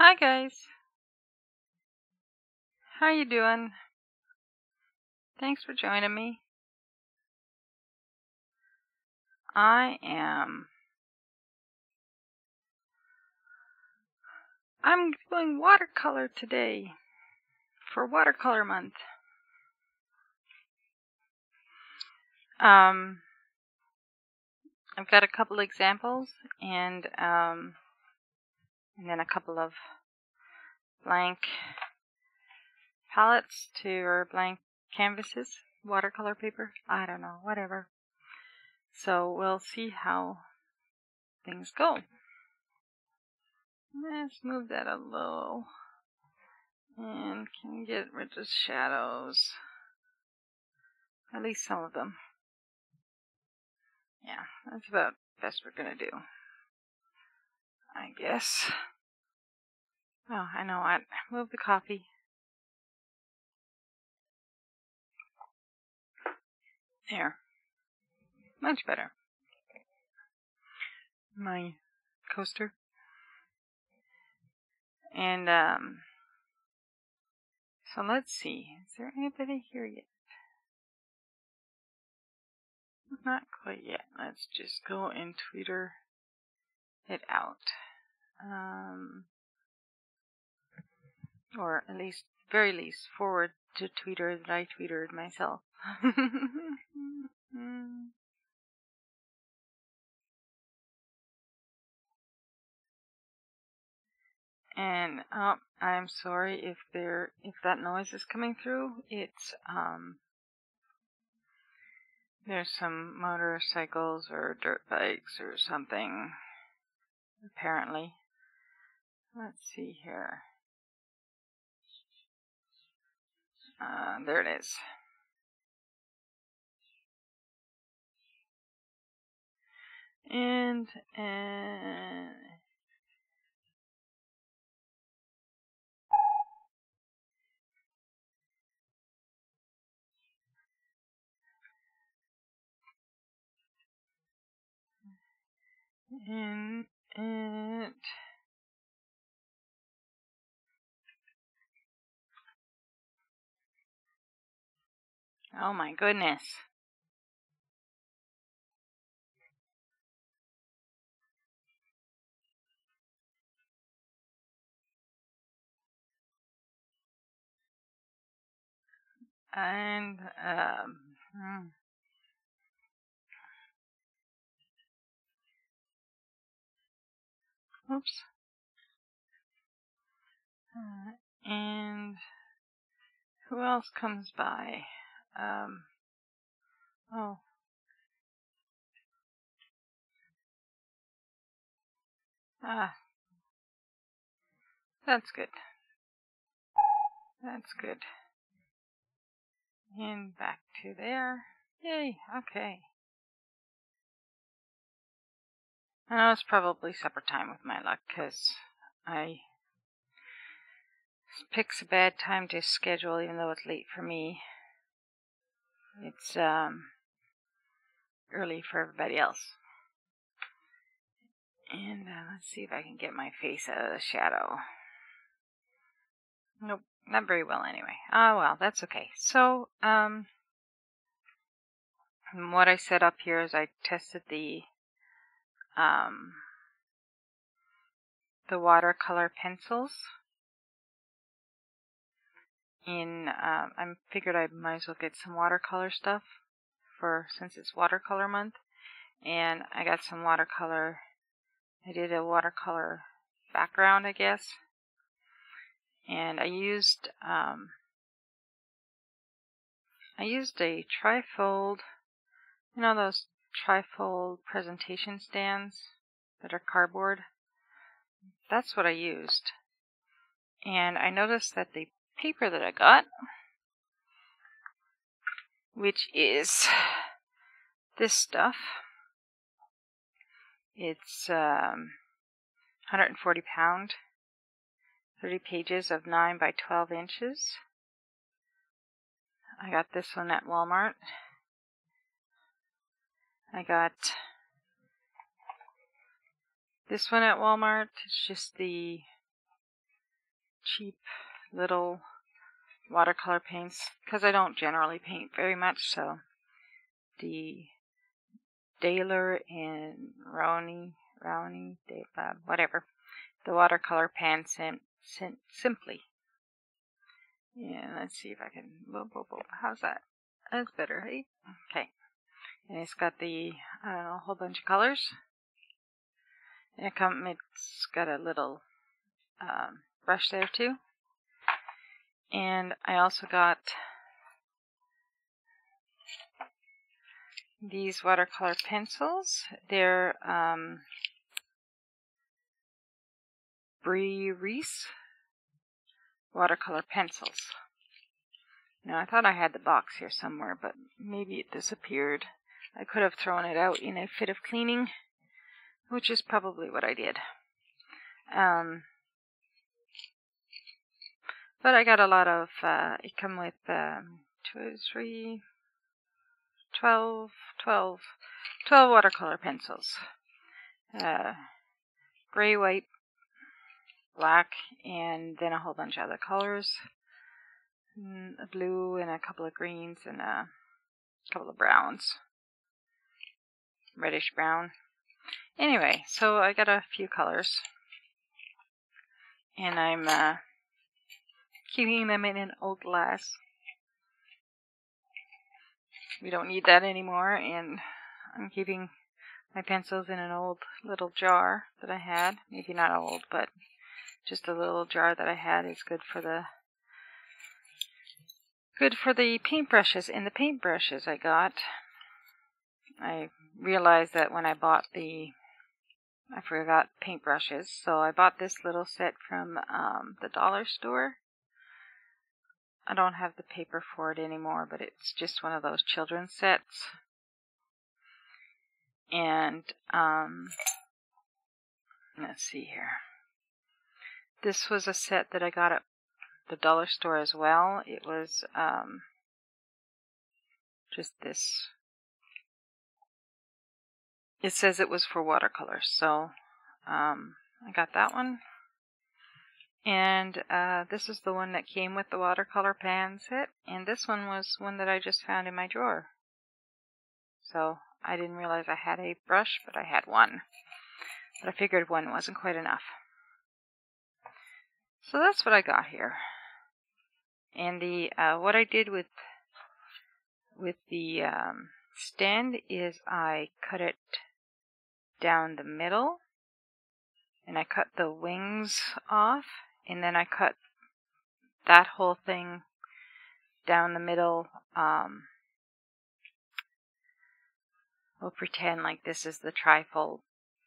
Hi guys, how you doing? Thanks for joining me. I'm doing watercolor today for Watercolor month. I've got a couple examples and then a couple of blank palettes or blank canvases, watercolor paper. I don't know, whatever. So we'll see how things go. Let's move that a little and can get rid of shadows. At least some of them. Yeah, that's about the best we're gonna do, I guess. Oh, I know what. Move the coffee. There. Much better. My coaster. And, so let's see. Is there anybody here yet? Not quite yet. Let's just go and Twitter it out. Or at least, very least, forward to Twitter that I tweeted myself. And I'm sorry if that noise is coming through. It's there's some motorcycles or dirt bikes or something, apparently. Let's see here. There it is. And it. Oh my goodness. And oops. And who else comes by? Oh. That's good. That's good. And back to there. Yay, okay. I know it's probably supper time with my luck, because I picks a bad time to schedule, even though it's late for me. It's early for everybody else. And let's see if I can get my face out of the shadow. Nope, not very well anyway. Oh well, that's okay. So, what I set up here is I tested the watercolor pencils. I figured I might as well get some watercolor stuff since it's watercolor month. And I got some watercolor. I did a watercolor background, I guess. And I used a trifold, you know those trifold presentation stands that are cardboard? That's what I used. And I noticed that the paper that I got, which is this stuff, it's 140 pound, 30 pages of 9 by 12 inches. I got this one at Walmart. I got this one at Walmart. It's just the cheap little watercolor paints because I don't generally paint very much. So the Daler and Rowney, whatever, the watercolor pen simply. Yeah, let's see if I can. How's that? That's better, hey? Okay. And it's got the, I don't know, a whole bunch of colors. And it's got a little brush there too. And I also got these watercolor pencils. They're Brie Reese watercolor pencils. Now, I thought I had the box here somewhere, but maybe it disappeared. I could have thrown it out in a fit of cleaning, which is probably what I did. But I got a lot of, it come with 12 watercolor pencils. Gray, white, black, and then a whole bunch of other colors. A blue and a couple of greens and a couple of browns. Reddish brown. Anyway, so I got a few colors. And I'm keeping them in an old glass. We don't need that anymore, and I'm keeping my pencils in an old little jar that I had. Maybe not old, but just a little jar that I had is good for the paintbrushes. And the paintbrushes I got, I realized that when I bought I forgot paintbrushes, so I bought this little set from the dollar store. I don't have the paper for it anymore, but it's just one of those children's sets. And let's see here. This was a set that I got at the dollar store as well. It was just this. It says it was for watercolors, so I got that one. And this is the one that came with the watercolor pan set, and this one was one that I just found in my drawer. So I didn't realize I had a brush, but I had one. But I figured one wasn't quite enough. So that's what I got here. And the what I did with the stand is I cut it down the middle, and I cut the wings off, and then I cut that whole thing down the middle. We'll pretend like this is the trifold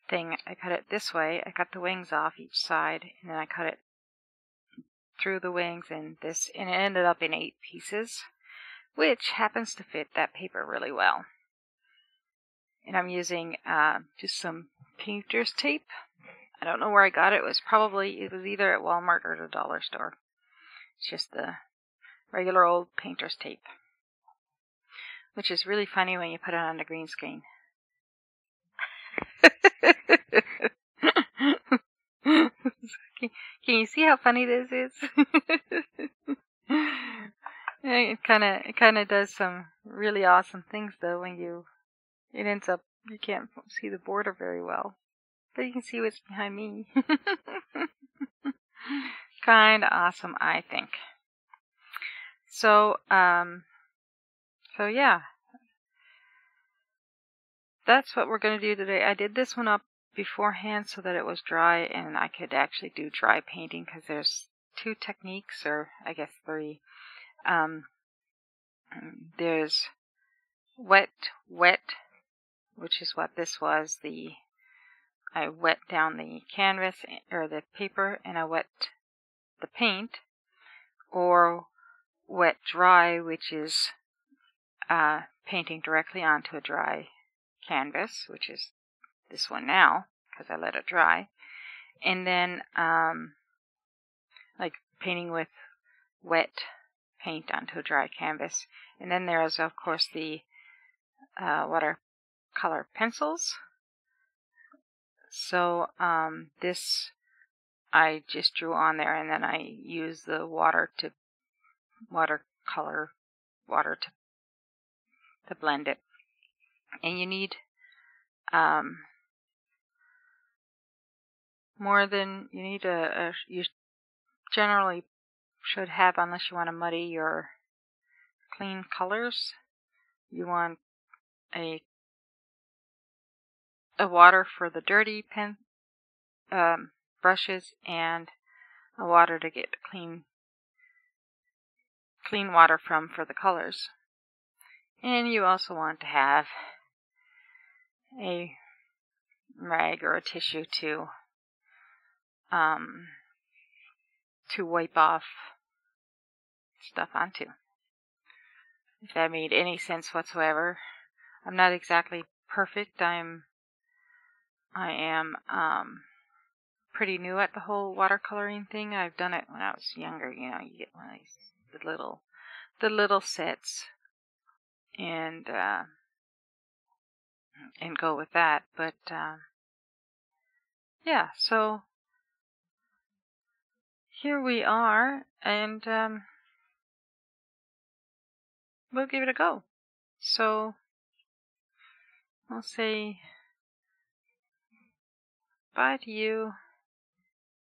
thing. I cut it this way. I cut the wings off each side, and then I cut it through the wings and this, and it ended up in 8 pieces, which happens to fit that paper really well. And I'm using just some painter's tape. I don't know where I got it. It was either at Walmart or the dollar store. It's just the regular old painter's tape, which is really funny when you put it on the green screen. Can you see how funny this is? It kind of does some really awesome things though when it ends up, you can't see the border very well, but you can see what's behind me. Kind of awesome, I think. So yeah, that's what we're going to do today. I did this one up beforehand so that it was dry and I could actually do dry painting, because there's 2 techniques, or I guess 3. There's wet, which is what this was. I wet down the canvas or the paper and I wet the paint, or wet dry, which is painting directly onto a dry canvas, which is this one now because I let it dry. And then like painting with wet paint onto a dry canvas. And then there's of course the watercolor pencils. So this I just drew on there, and then I used the watercolor water to blend it. And you need more than you need you generally should have, unless you want to muddy your clean colors, you want a water for the dirty pen brushes, and a water to get clean water from for the colors. And you also want to have a rag or a tissue to wipe off stuff onto. If that made any sense whatsoever. I'm not exactly perfect. I am pretty new at the whole watercoloring thing. I've done it when I was younger. You know, you get one of these the little sets, and go with that. But yeah, so here we are, and we'll give it a go. So I'll say bye to you,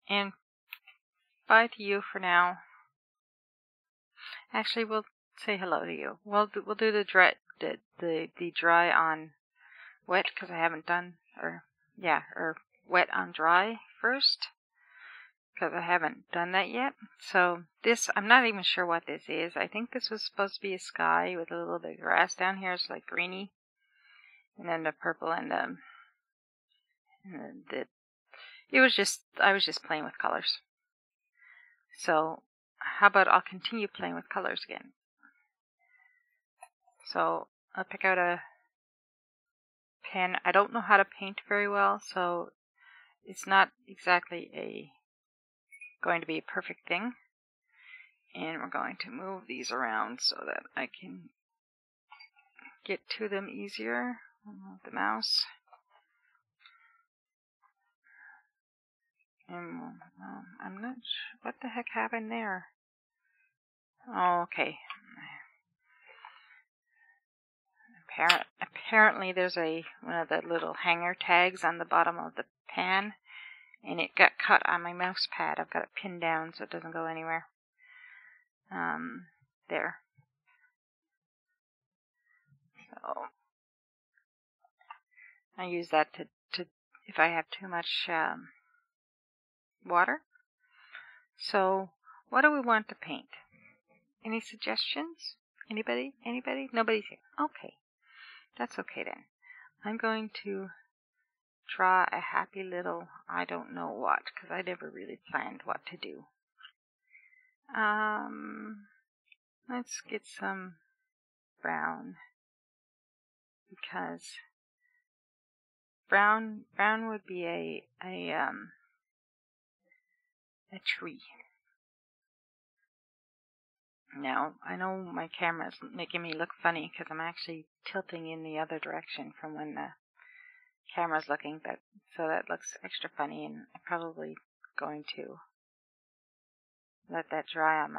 and bye to you for now. Actually, we'll say hello to you. We'll do the dry on wet, because I haven't done, or wet on dry first, because I haven't done that yet. So this, I'm not even sure what this is. I think this was supposed to be a sky with a little bit of grass down here. It's like greeny, and then the purple and I was just playing with colors. So how about I'll continue playing with colors again. So I'll pick out a pen. I don't know how to paint very well, so it's not exactly going to be a perfect thing. And we're going to move these around so that I can get to them easier with the mouse. And I'm not sure what the heck happened there. Oh, okay. Apparently there's one of the little hanger tags on the bottom of the pan, and it got cut on my mouse pad. I've got it pinned down so it doesn't go anywhere. There. So I use that to if I have too much water. So what do we want to paint? Any suggestions? Anybody? Nobody's here. Okay. That's okay then. I'm going to draw a happy little I don't know what, because I never really planned what to do. Let's get some brown, because brown would be a tree. Now, I know my camera's making me look funny because I'm actually tilting in the other direction from when the camera's looking, but so that looks extra funny, and I'm probably going to let that dry on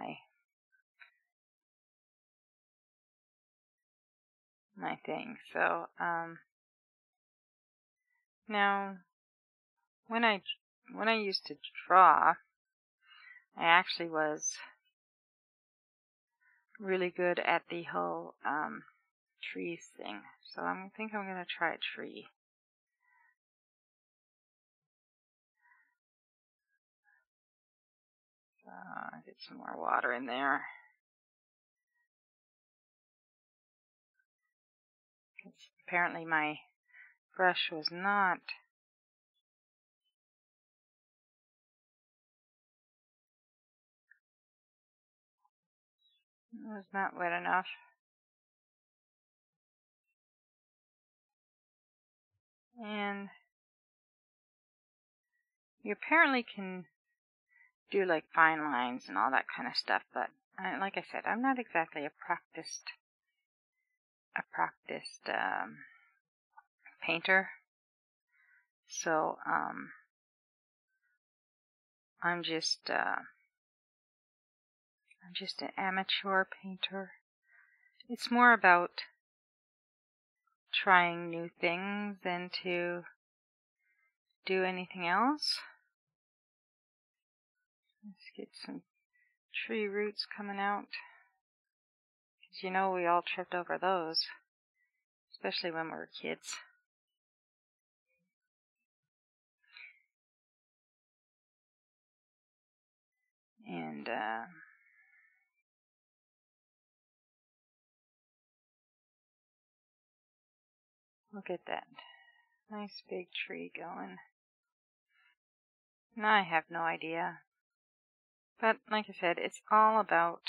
my thing. So now when I used to draw, I actually was really good at the whole trees thing. So I think I'm gonna try a tree. Get some more water in there. Apparently my brush was not wet enough. And you apparently can do like fine lines and all that kind of stuff, but like I said, I'm not exactly a practiced painter. So I'm just an amateur painter. It's more about trying new things than to do anything else. Let's get some tree roots coming out. Because you know we all tripped over those, especially when we were kids. And look at that. Nice big tree going. Now I have no idea. But like I said, it's all about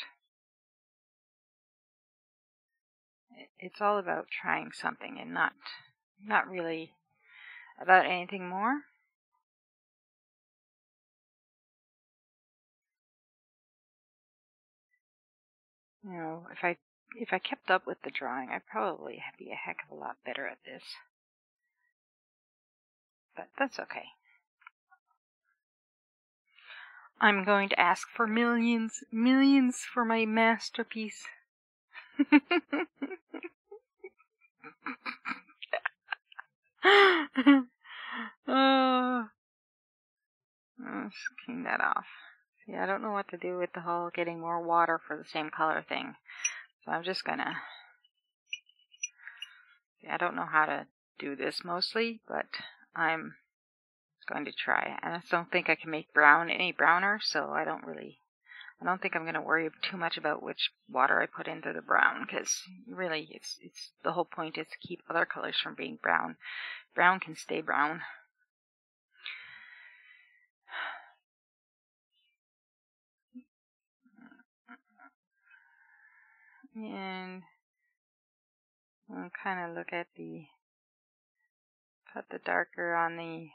trying something and not really about anything more. You know, if I kept up with the drawing, I'd probably be a heck of a lot better at this. But that's okay. I'm going to ask for millions for my masterpiece. Oh, let's clean that off. See, I don't know what to do with the whole getting more water for the same color thing. So I'm just gonna... I don't know how to do this mostly, but I'm going to try. And I just don't think I can make brown any browner, so I don't think I'm going to worry too much about which water I put into the brown, because really it's the whole point is to keep other colors from being brown. Brown can stay brown. And I'll kind of look at put the darker on the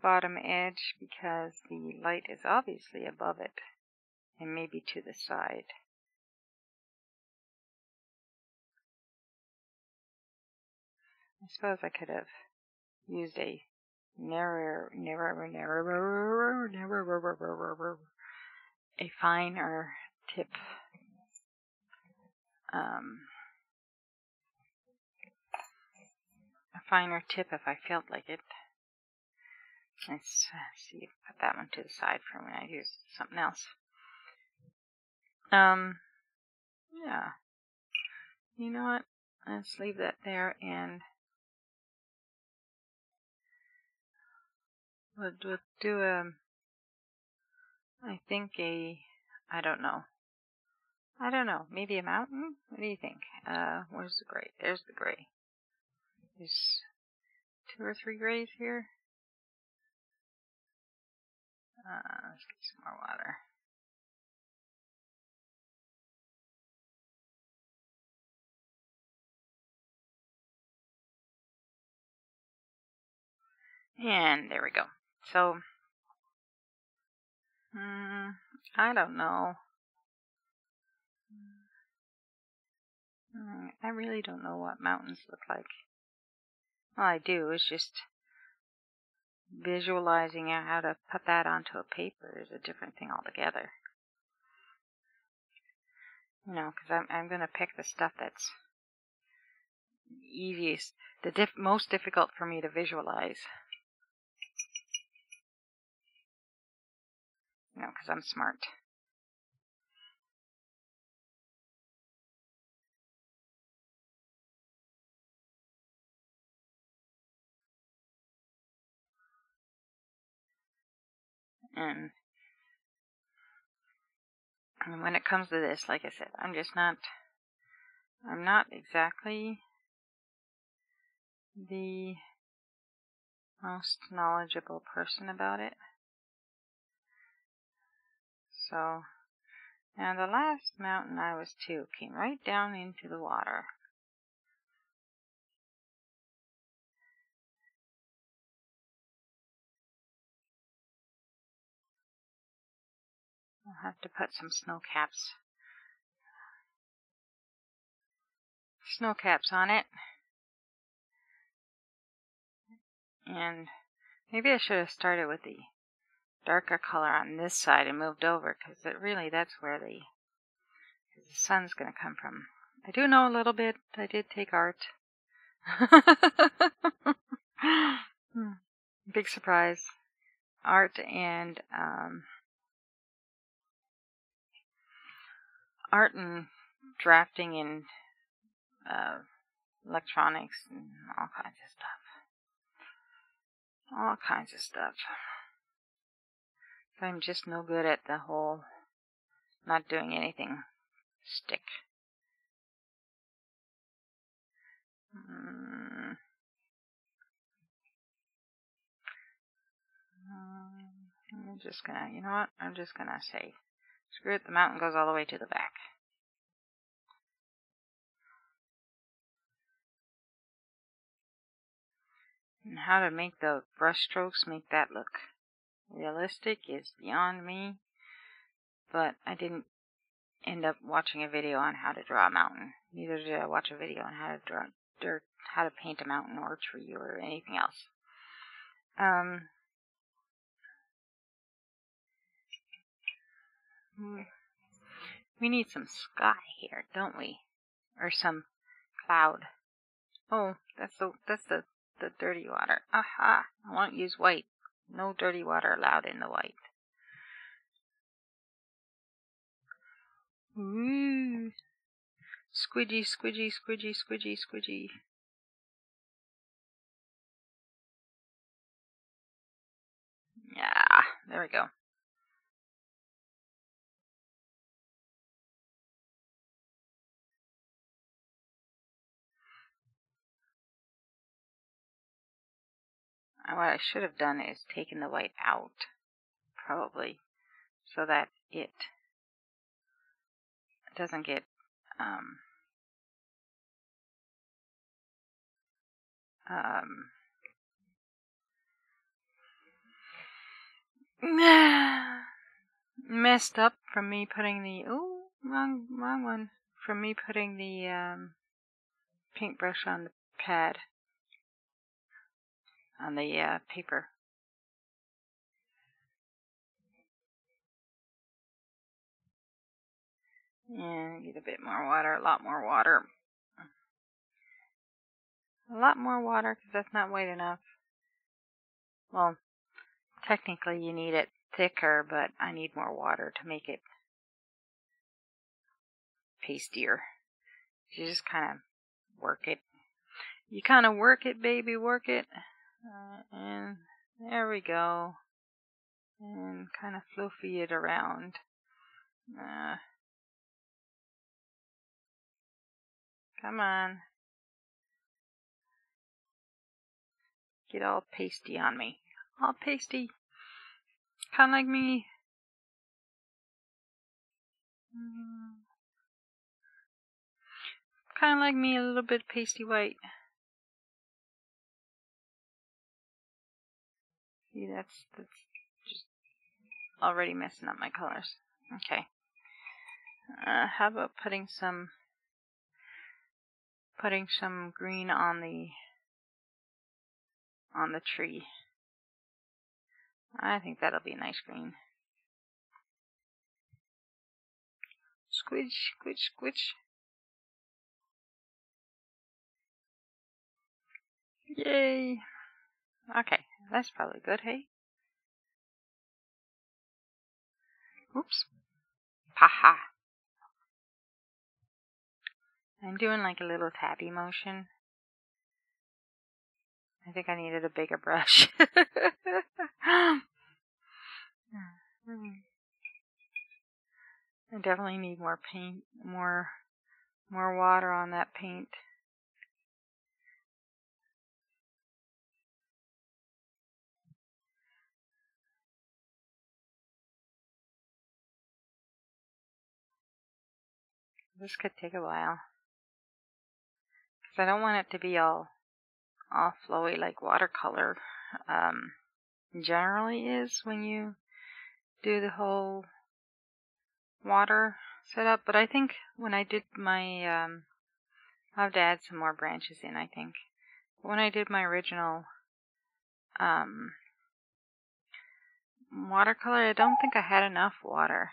bottom edge, because the light is obviously above it and maybe to the side. I suppose I could have used a a finer tip. A finer tip if I felt like it. Let's see, put that one to the side for when I use something else. Yeah. You know what? Let's leave that there, and we'll do I don't know, maybe a mountain? What do you think? Where's the gray? There's the gray. There's 2 or 3 grays here. Let's get some more water. And there we go. So, I don't know. I really don't know what mountains look like. All I do is just visualizing how to put that onto a paper is a different thing altogether. You know, because I'm going to pick the stuff that's easiest, most difficult for me to visualize. You know, because I'm smart. And when it comes to this, like I said, I'm not exactly the most knowledgeable person about it. So, and the last mountain I was to came right down into the water. I'll have to put some snow caps on it. And maybe I should have started with the darker color on this side and moved over, because that's where the sun's going to come from. I do know a little bit. I did take art. Big surprise. Art and drafting and electronics and all kinds of stuff. All kinds of stuff. So I'm just no good at the whole not doing anything stick. I'm just gonna, you know what? I'm just gonna say, screw it, the mountain goes all the way to the back. And how to make the brush strokes make that look realistic is beyond me. But I didn't end up watching a video on how to draw a mountain. Neither did I watch a video on how to draw or how to paint a mountain or a tree or anything else. We need some sky here, don't we? Or some cloud. Oh, that's the dirty water. Aha! I won't use white. No dirty water allowed in the white. Ooh. Squidgy, squidgy, squidgy, squidgy, squidgy. Yeah, there we go. What I should have done is taken the white out, probably, so that it doesn't get messed up from me putting the wrong one, from me putting the paintbrush on the pad, on the paper. And get a bit more water, a lot more water. A lot more water, because that's not white enough. Well, technically you need it thicker, but I need more water to make it pastier. You just kind of work it. You kind of work it, baby, work it. And there we go. And kind of fluffy it around. Come on. Get all pasty on me. All pasty. Kind of like me. Kind of like me, a little bit pasty white. See, that's just already messing up my colors. Okay. How about putting some green on the tree? I think that'll be a nice green. Squidge, squidge, squidge. Yay! Okay, that's probably good, hey? Oops. Haha. I'm doing like a little tabby motion. I think I needed a bigger brush. I definitely need more paint, more water on that paint. This could take a while, because I don't want it to be all flowy like watercolor generally is when you do the whole water setup. But I think when I did my, I'll have to add some more branches in, I think. When I did my original watercolor, I don't think I had enough water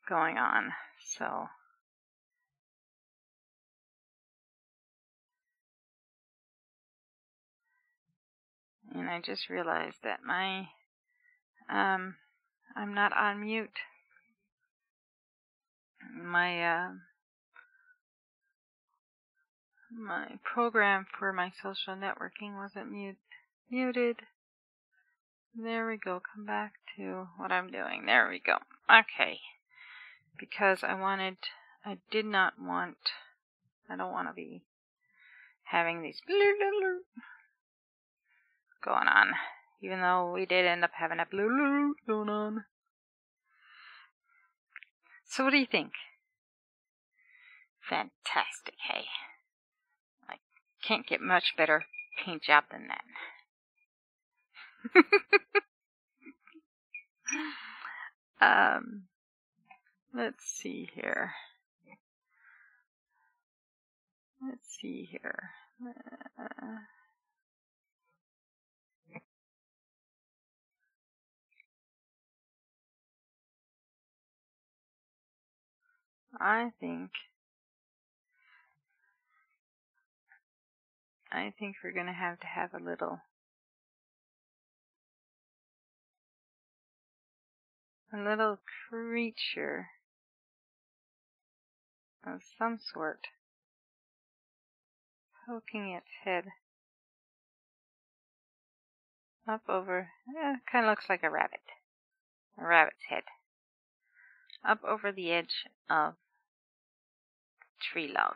going on, so and I just realized that I'm not on mute. My my program for my social networking wasn't muted. There we go. Come back to what I'm doing. There we go. Okay. Because I don't want to be having these going on. Even though we did end up having a going on. So what do you think? Fantastic, hey? I can't get much better paint job than that. Let's see here. I think we're gonna have to have a little creature of some sort poking its head up over, kind of looks like a rabbit's head, up over the edge of the tree log.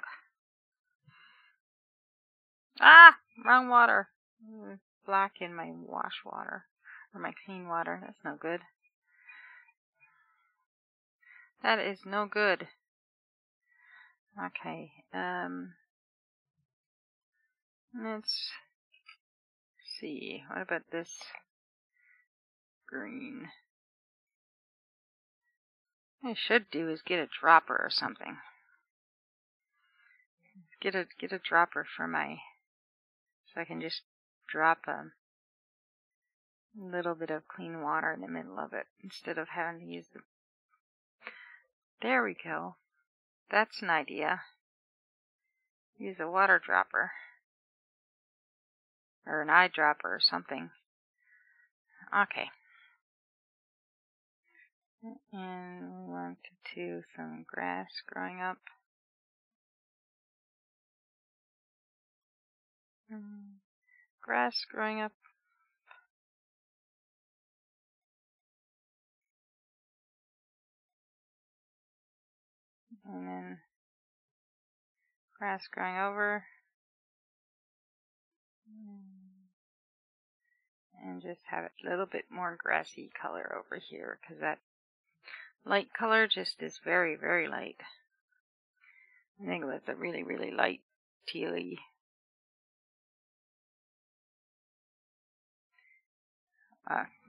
Ah, wrong water. Black in my wash water, or my clean water. That's no good. That is no good. Okay, let's see. What about this green? What I should do is get a dropper or something. Get a dropper for so I can just drop a little bit of clean water in the middle of it instead of having to use the. There we go. That's an idea. Use a water dropper or an eyedropper or something. Okay. And we want to do some grass growing up. Grass growing up. And then grass growing over. And just have it a little bit more grassy color over here, because that light color just is very, very light. I think it was a really, really light tealy.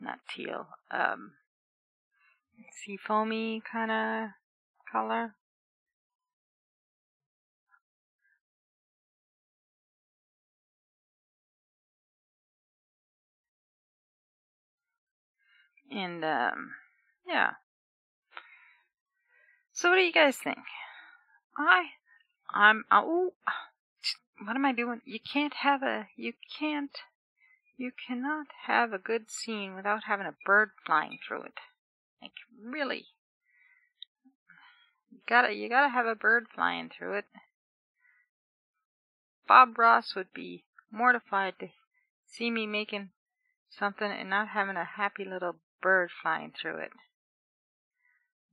Not teal. Sea foamy kind of color. And, yeah. So what do you guys think? Oh, what am I doing? You cannot have a good scene without having a bird flying through it. Like, really. You gotta have a bird flying through it. Bob Ross would be mortified to see me making something and not having a happy little bird flying through it.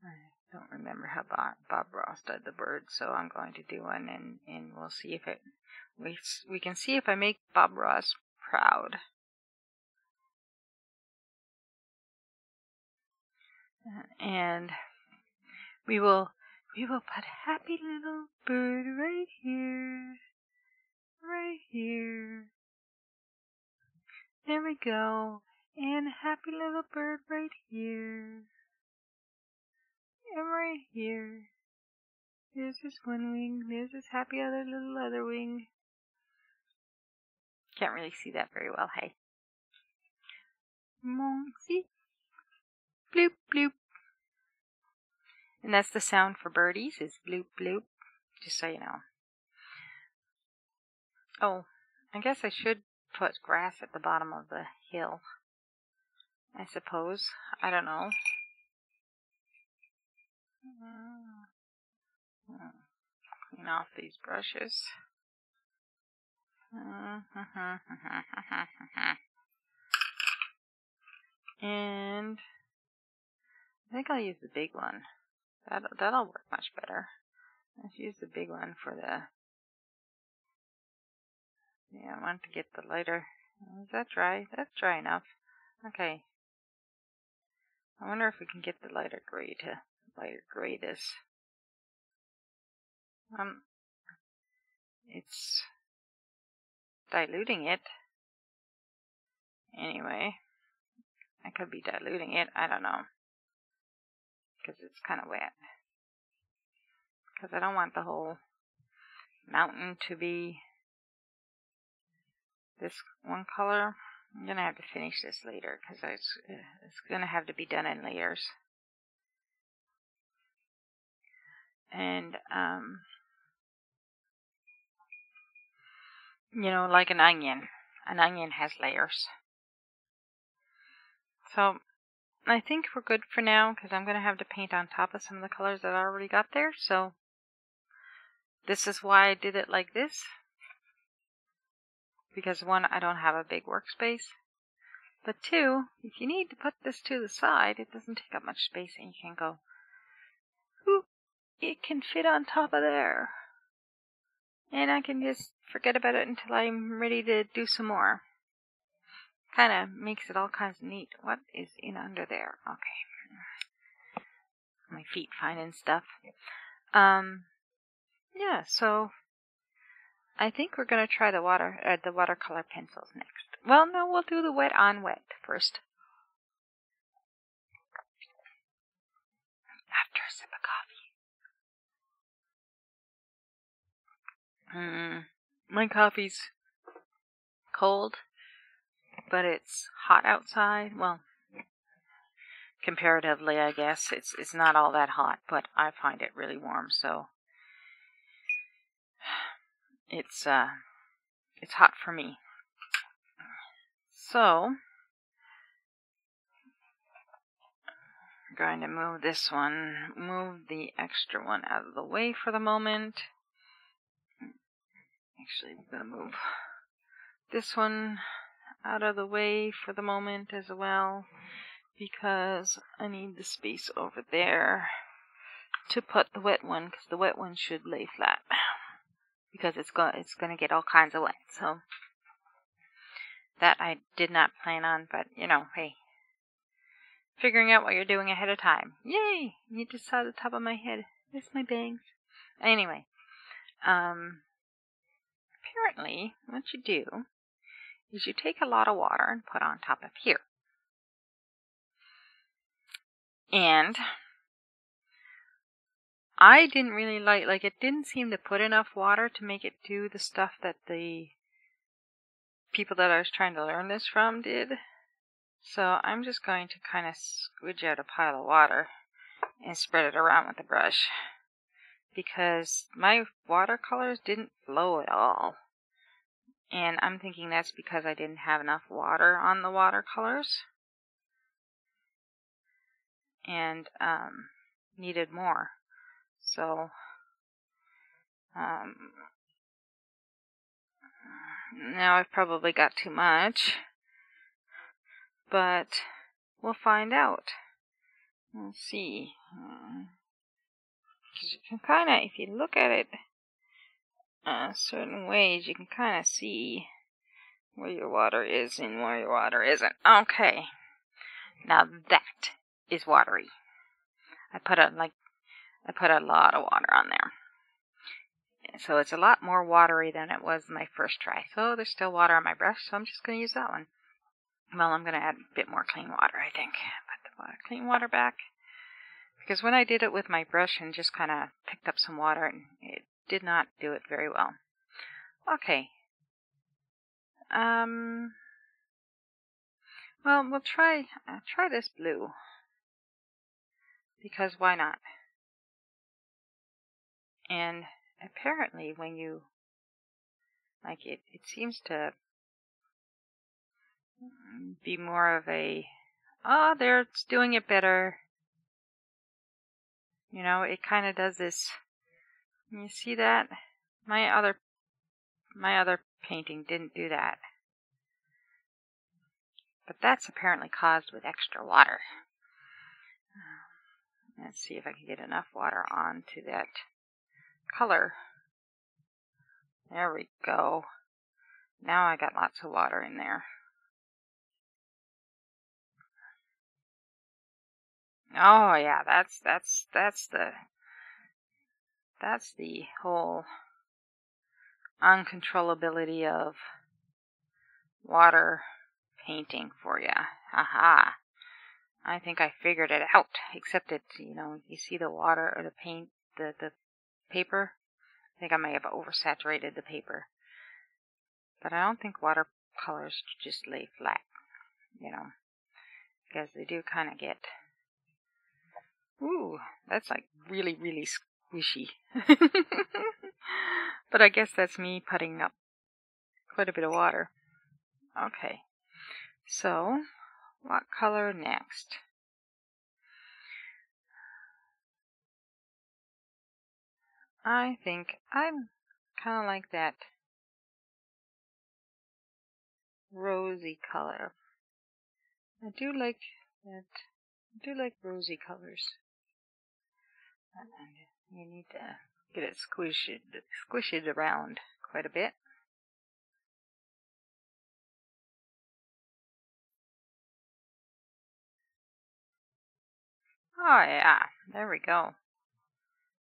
I don't remember how Bob Ross did the bird, so I'm going to do one, and we'll see if we can see if I make Bob Ross proud. And we will put happy little bird right here. There we go. And happy little bird right here. And right here. There's his one wing. There's his happy little other wing. Can't really see that very well, hey. See? Bloop, bloop. And that's the sound for birdies, is bloop, bloop. Just so you know. Oh, I guess I should put grass at the bottom of the hill. I suppose. I don't know. Clean off these brushes. And I think I'll use the big one. That'll work much better. Let's use the big one for the... Yeah, I want to get the lighter. Is that dry? That's dry enough. Okay. I wonder if we can get the lighter gray to lighter gray this. It's diluting it. Anyway, I could be diluting it. I don't know. Because it's kind of wet. Because I don't want the whole mountain to be this one color. I'm going to have to finish this later because it's going to have to be done in layers. And, you know, like an onion. An onion has layers. So, I think we're good for now because I'm going to have to paint on top of some of the colors that I already got there. So, this is why I did it like this. Because one, I don't have a big workspace. But two, if you need to put this to the side, it doesn't take up much space and you can go, whoop, it can fit on top of there. And I can just forget about it until I'm ready to do some more. Kind of makes it all kinds of neat. What is in under there? Okay. My feet finding stuff. Yeah, so I think we're going to try the watercolor pencils next. Well, no, we'll do the wet on wet first. After a sip of coffee. My coffee's cold, but it's hot outside. Well, comparatively, I guess. It's not all that hot, but I find it really warm, so it's hot for me. So, I'm going to move this one, move the extra one out of the way for the moment. Actually, I'm going to move this one out of the way for the moment as well, because I need the space over there to put the wet one, because the wet one should lay flat, because it's going to get all kinds of wet. So that I did not plan on, but you know, hey, figuring out what you're doing ahead of time. Yay! You just saw the top of my head. There's my bangs. Anyway, apparently what you do is you take a lot of water and put on top of here. And I didn't really like it didn't seem to put enough water to make it do the stuff that the people that I was trying to learn this from did. So I'm just going to kind of squidge out a pile of water and spread it around with the brush, because my watercolors didn't flow at all. And I'm thinking that's because I didn't have enough water on the watercolors and needed more. So now I've probably got too much, but we'll find out. Let's see. Because you can kind of, if you look at it certain ways, you can kind of see where your water is and where your water isn't. Okay. Now that is watery. I put a lot of water on there. So it's a lot more watery than it was my first try. So there's still water on my brush, so I'm just going to use that one. Well, I'm going to add a bit more clean water, I think. Put the clean water back. Because when I did it with my brush and just kind of picked up some water, it did not do it very well. Okay. Well, we'll try this blue, because why not? And apparently when you, like it seems to be more of a, oh, there, it's doing it better. You know, it kind of does this. You see that? My other painting didn't do that. But that's apparently caused with extra water. Let's see if I can get enough water onto that color. There we go. Now I got lots of water in there. Oh yeah, that's the whole uncontrollability of water painting for you. Haha. I think I figured it out. Except it, you see the water or the paint, the paper. I think I may have oversaturated the paper. But I don't think watercolors just lay flat, because they do kind of get, ooh, that's like really, really squishy. But I guess that's me putting up quite a bit of water. Okay, so what color next? I think I'm kind of like that rosy color. I do like that. I do like rosy colors. You need to get it squish it around quite a bit. Oh yeah, there we go.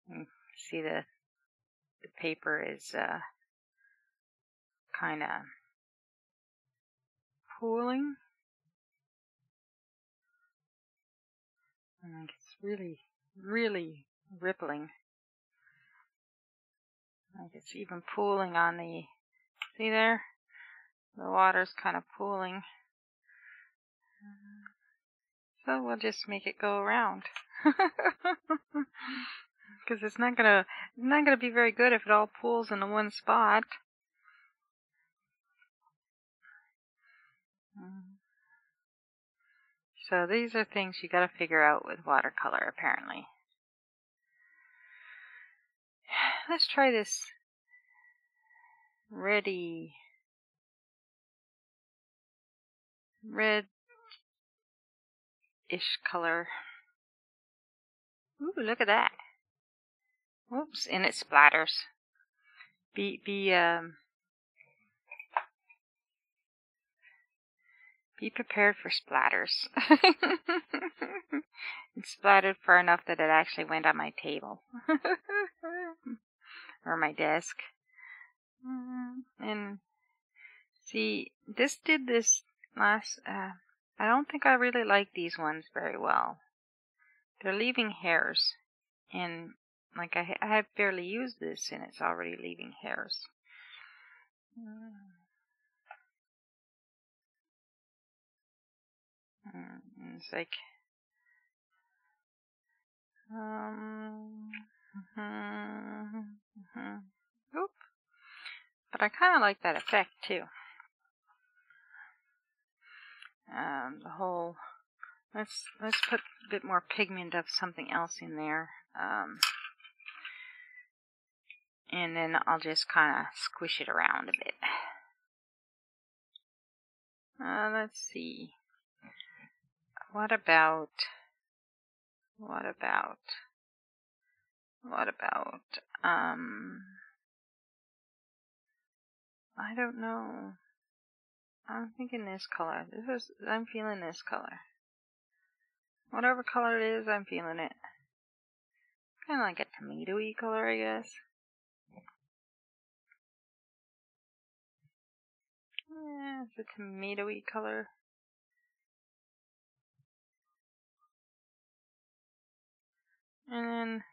You see the paper is kind of pooling. And it's really, really rippling. Like it's even pooling on the, see there? The water's kind of pooling. So we'll just make it go around. Because it's not gonna be very good if it all pools in the one spot. So these are things you gotta figure out with watercolor, apparently. Let's try this reddish color. Ooh, look at that. Oops, and it splatters. Be prepared for splatters. It splattered far enough that it actually went on my table. Or my desk. And see, this did this last, I don't think I really like these ones very well. They're leaving hairs. And like I have barely used this and it's already leaving hairs. It's like, oop. But I kind of like that effect too. The whole, let's put a bit more pigment of something else in there. And then I'll just kind of squish it around a bit. Let's see. What about, I don't know. I'm thinking this color. I'm feeling this color. Whatever color it is, I'm feeling it. Kind of like a tomato-y color, I guess. Yeah, it's a tomato-y color. And then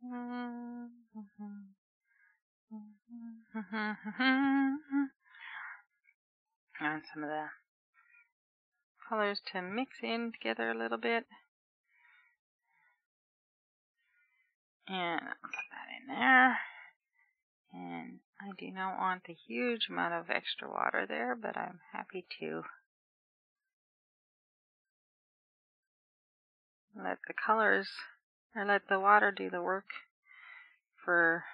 And some of the colors to mix in together a little bit. And I'll put that in there. And I do not want a huge amount of extra water there, but I'm happy to let the colors, or let the water do the work for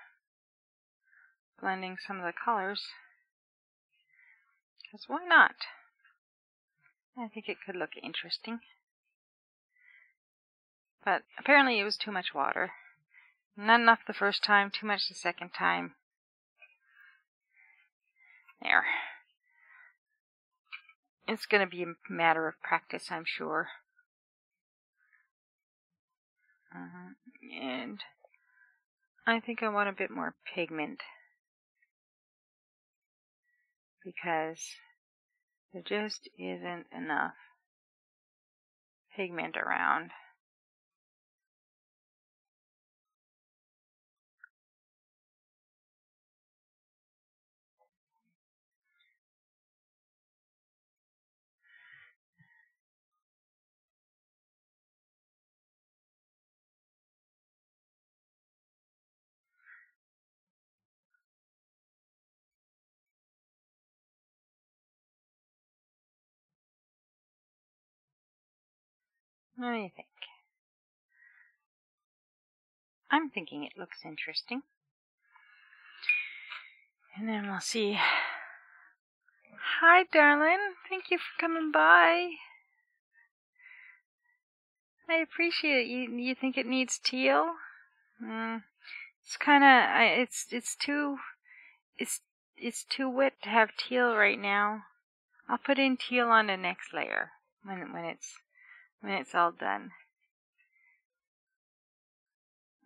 blending some of the colors. Because why not? I think it could look interesting. But apparently it was too much water. Not enough the first time, too much the second time. There. It's going to be a matter of practice, I'm sure. And I think I want a bit more pigment, because there just isn't enough pigment around. What do you think? I'm thinking it looks interesting. And then we'll see. Hi, darling. Thank you for coming by. I appreciate it. You think it needs teal? It's kind of it's too wet to have teal right now. I'll put in teal on the next layer when it's all done.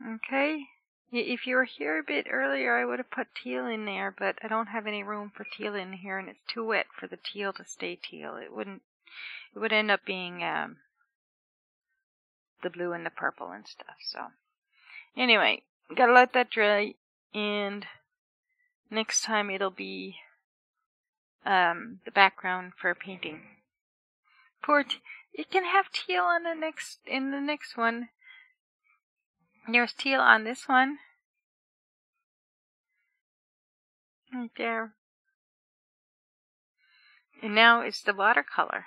Okay. If you were here a bit earlier, I would have put teal in there, but I don't have any room for teal in here, and it's too wet for the teal to stay teal. It would end up being the blue and the purple and stuff. So anyway, gotta let that dry, and next time it'll be the background for painting. It can have teal on the next one. There's teal on this one. Right there. And now it's the watercolor.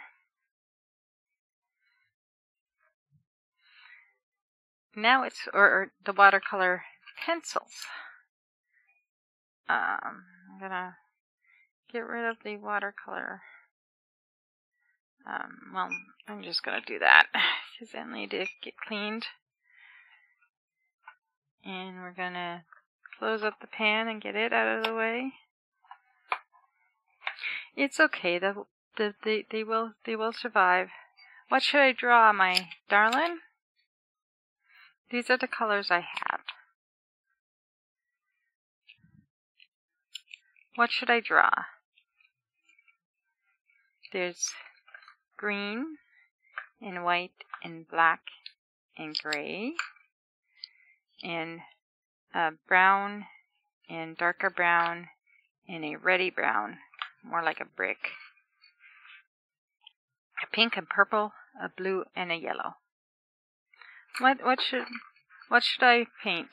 Now it's, or the watercolor pencils. I'm gonna get rid of the watercolor. Well, I'm just gonna do that, because I need to get cleaned. And we're gonna close up the pan and get it out of the way. It's okay. They will survive. What should I draw, my darling? These are the colors I have. What should I draw? There's green and white and black and gray and brown and darker brown and a reddy brown, more like a brick. A pink and purple, a blue and a yellow. What should I paint?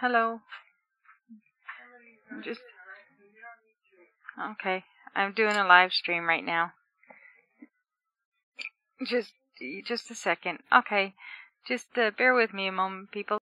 Hello. Okay. I'm doing a live stream right now. Just a second. Okay. Just bear with me a moment, people.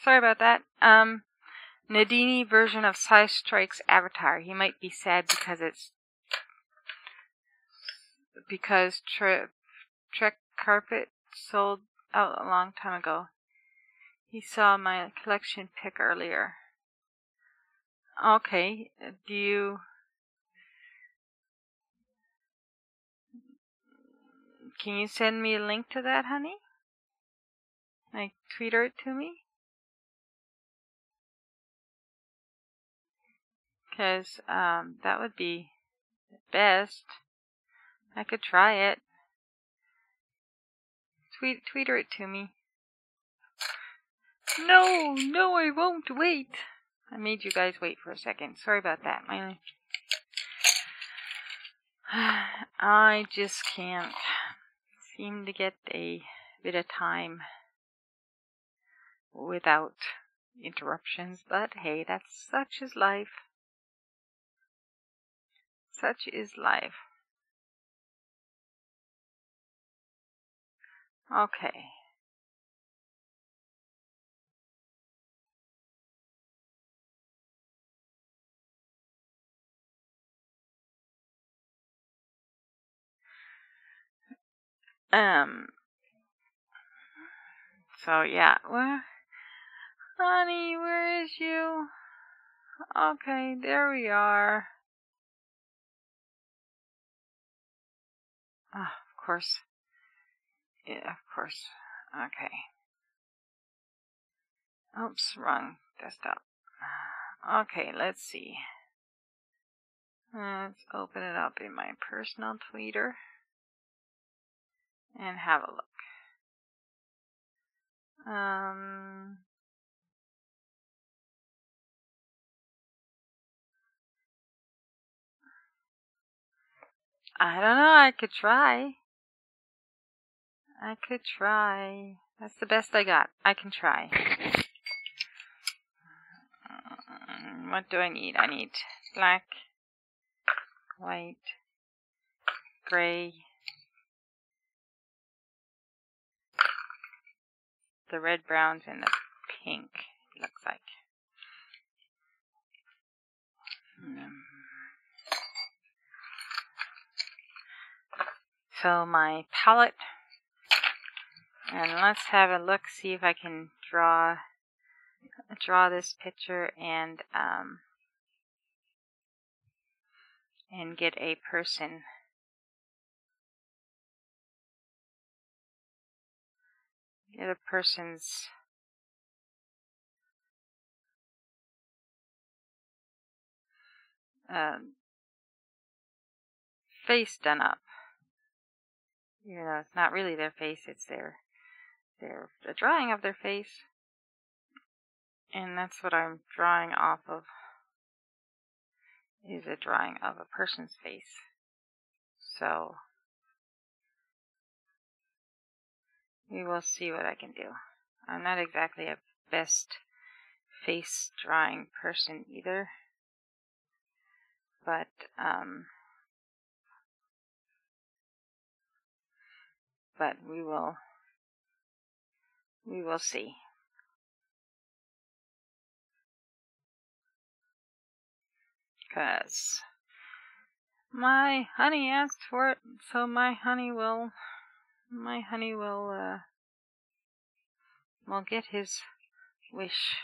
Sorry about that. Nadine version of Size Strike's Avatar. He might be sad because Trek Carpet sold out a long time ago. He saw my collection pic earlier. Okay, can you send me a link to that, honey? Like, tweeter it to me? Because, that would be best. I could try it. Tweeter it to me. No, I won't wait. I made you guys wait for a second. Sorry about that. I just can't seem to get a bit of time without interruptions, but hey, such is life. Such is life. Okay. So yeah, well, honey, where is you? Okay, there we are. Oh, of course. Yeah, of course. Okay. Oops, wrong desktop. Okay, let's see. Let's open it up in my personal tweeter and have a look. I don't know, I could try. That's the best I got. I can try. What do I need? I need black, white, gray, the red, browns, and the pink, it looks like. So my palette, and let's have a look, see if I can draw this picture and get a person. Get a person's face done up. You know, it's not really their face, it's a drawing of their face. And that's what I'm drawing off of, is a drawing of a person's face. So we will see what I can do. I'm not exactly a best face drawing person either, but we will see. Because my honey asked for it, so my honey will get his wish.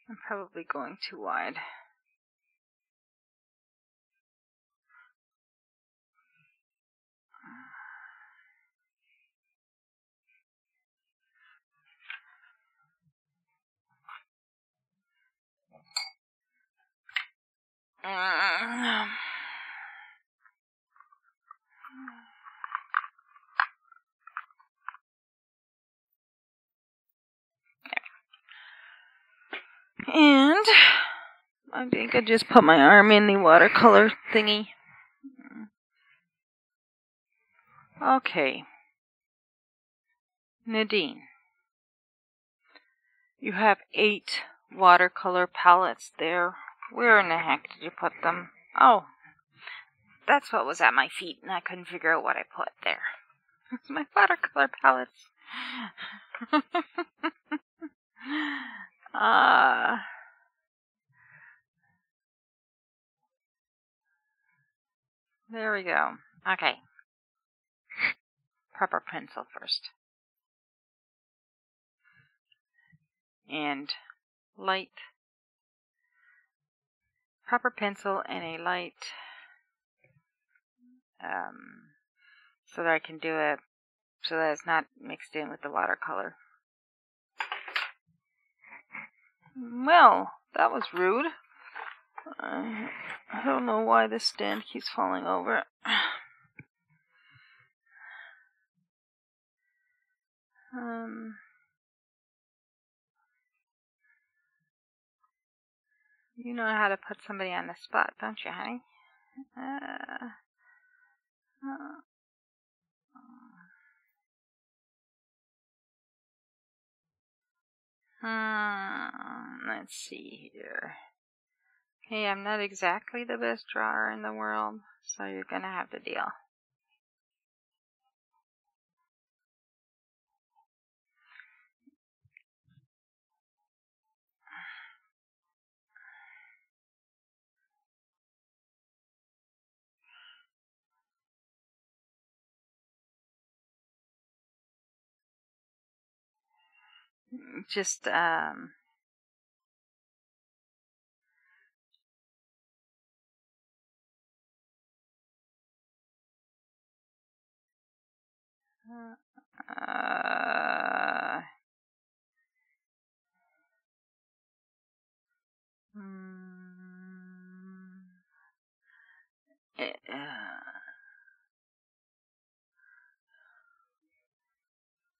I'm probably going too wide. And I think I just put my arm in the watercolor thingy. Okay. Nadine. You have 8 watercolor palettes there. Where in the heck did you put them? Oh, that's what was at my feet, and I couldn't figure out what I put there. It's my watercolor palettes. There we go. Okay. Proper pencil first. And light. Proper pencil and a light. So that I can do it so that it's not mixed in with the watercolor. Well, that was rude. I don't know why this stand keeps falling over. You know how to put somebody on the spot, don't you, honey? Let's see here. Hey, I'm not exactly the best drawer in the world, so you're gonna have to deal. Just,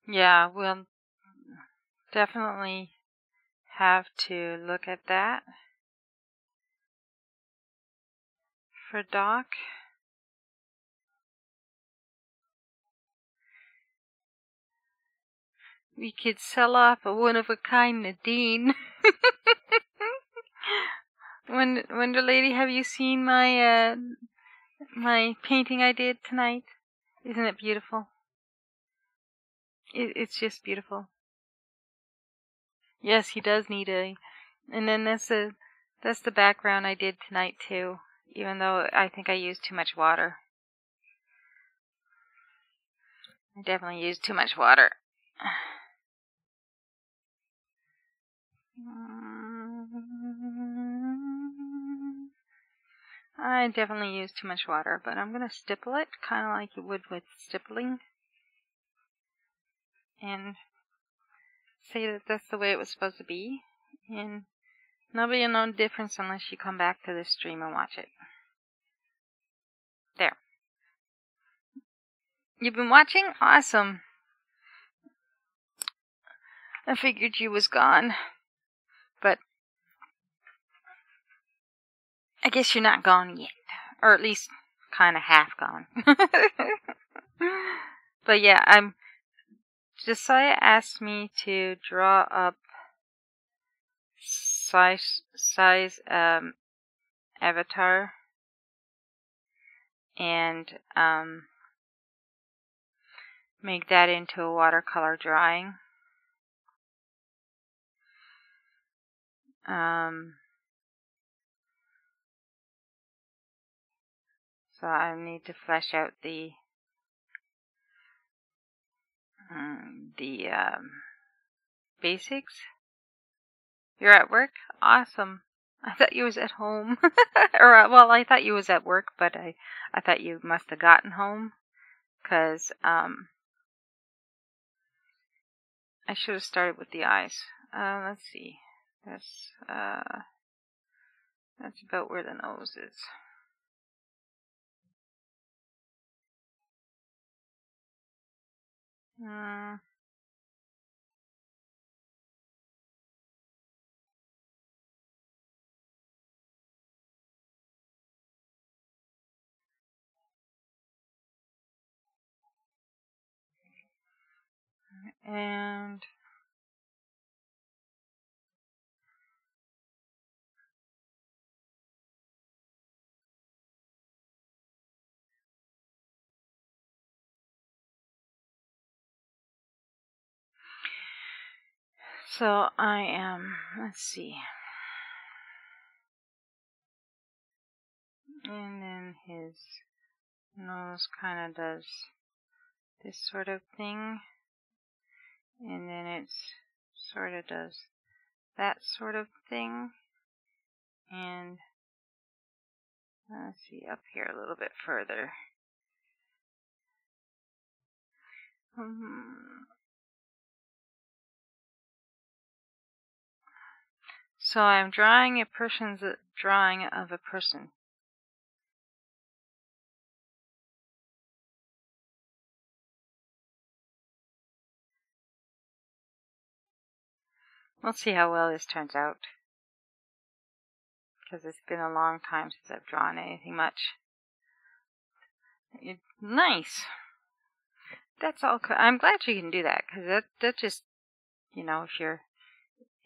yeah, we'll definitely have to look at that for Doc. We could sell off a one-of-a-kind Nadine. Wonder Lady, have you seen my my painting I did tonight? Isn't it beautiful? It's just beautiful. Yes, he does need a. And then that's the background I did tonight too. Even though I think I used too much water. I definitely used too much water. I definitely used too much water, but I'm going to stipple it, kind of like you would with stippling. And say that that's the way it was supposed to be. And nobody will know the difference unless you come back to this stream and watch it. There. You've been watching? Awesome. I figured you was gone. But I guess you're not gone yet. Or at least kind of half gone. But yeah, Josiah asked me to draw up size avatar and make that into a watercolor drawing. So I need to flesh out the basics. You're at work? Awesome. I thought you was at home. Or, well, I thought you was at work, but I thought you must have gotten home. Because, I should have started with the eyes. Let's see. That's about where the nose is. And So I am, let's see. And then his nose kind of does this sort of thing. And then it sort of does that sort of thing. And let's see, up here a little bit further. So I'm drawing a person's drawing of a person. We'll see how well this turns out, because it's been a long time since I've drawn anything much. Nice. That's all. I'm glad you can do that, because that just, you know, if you're,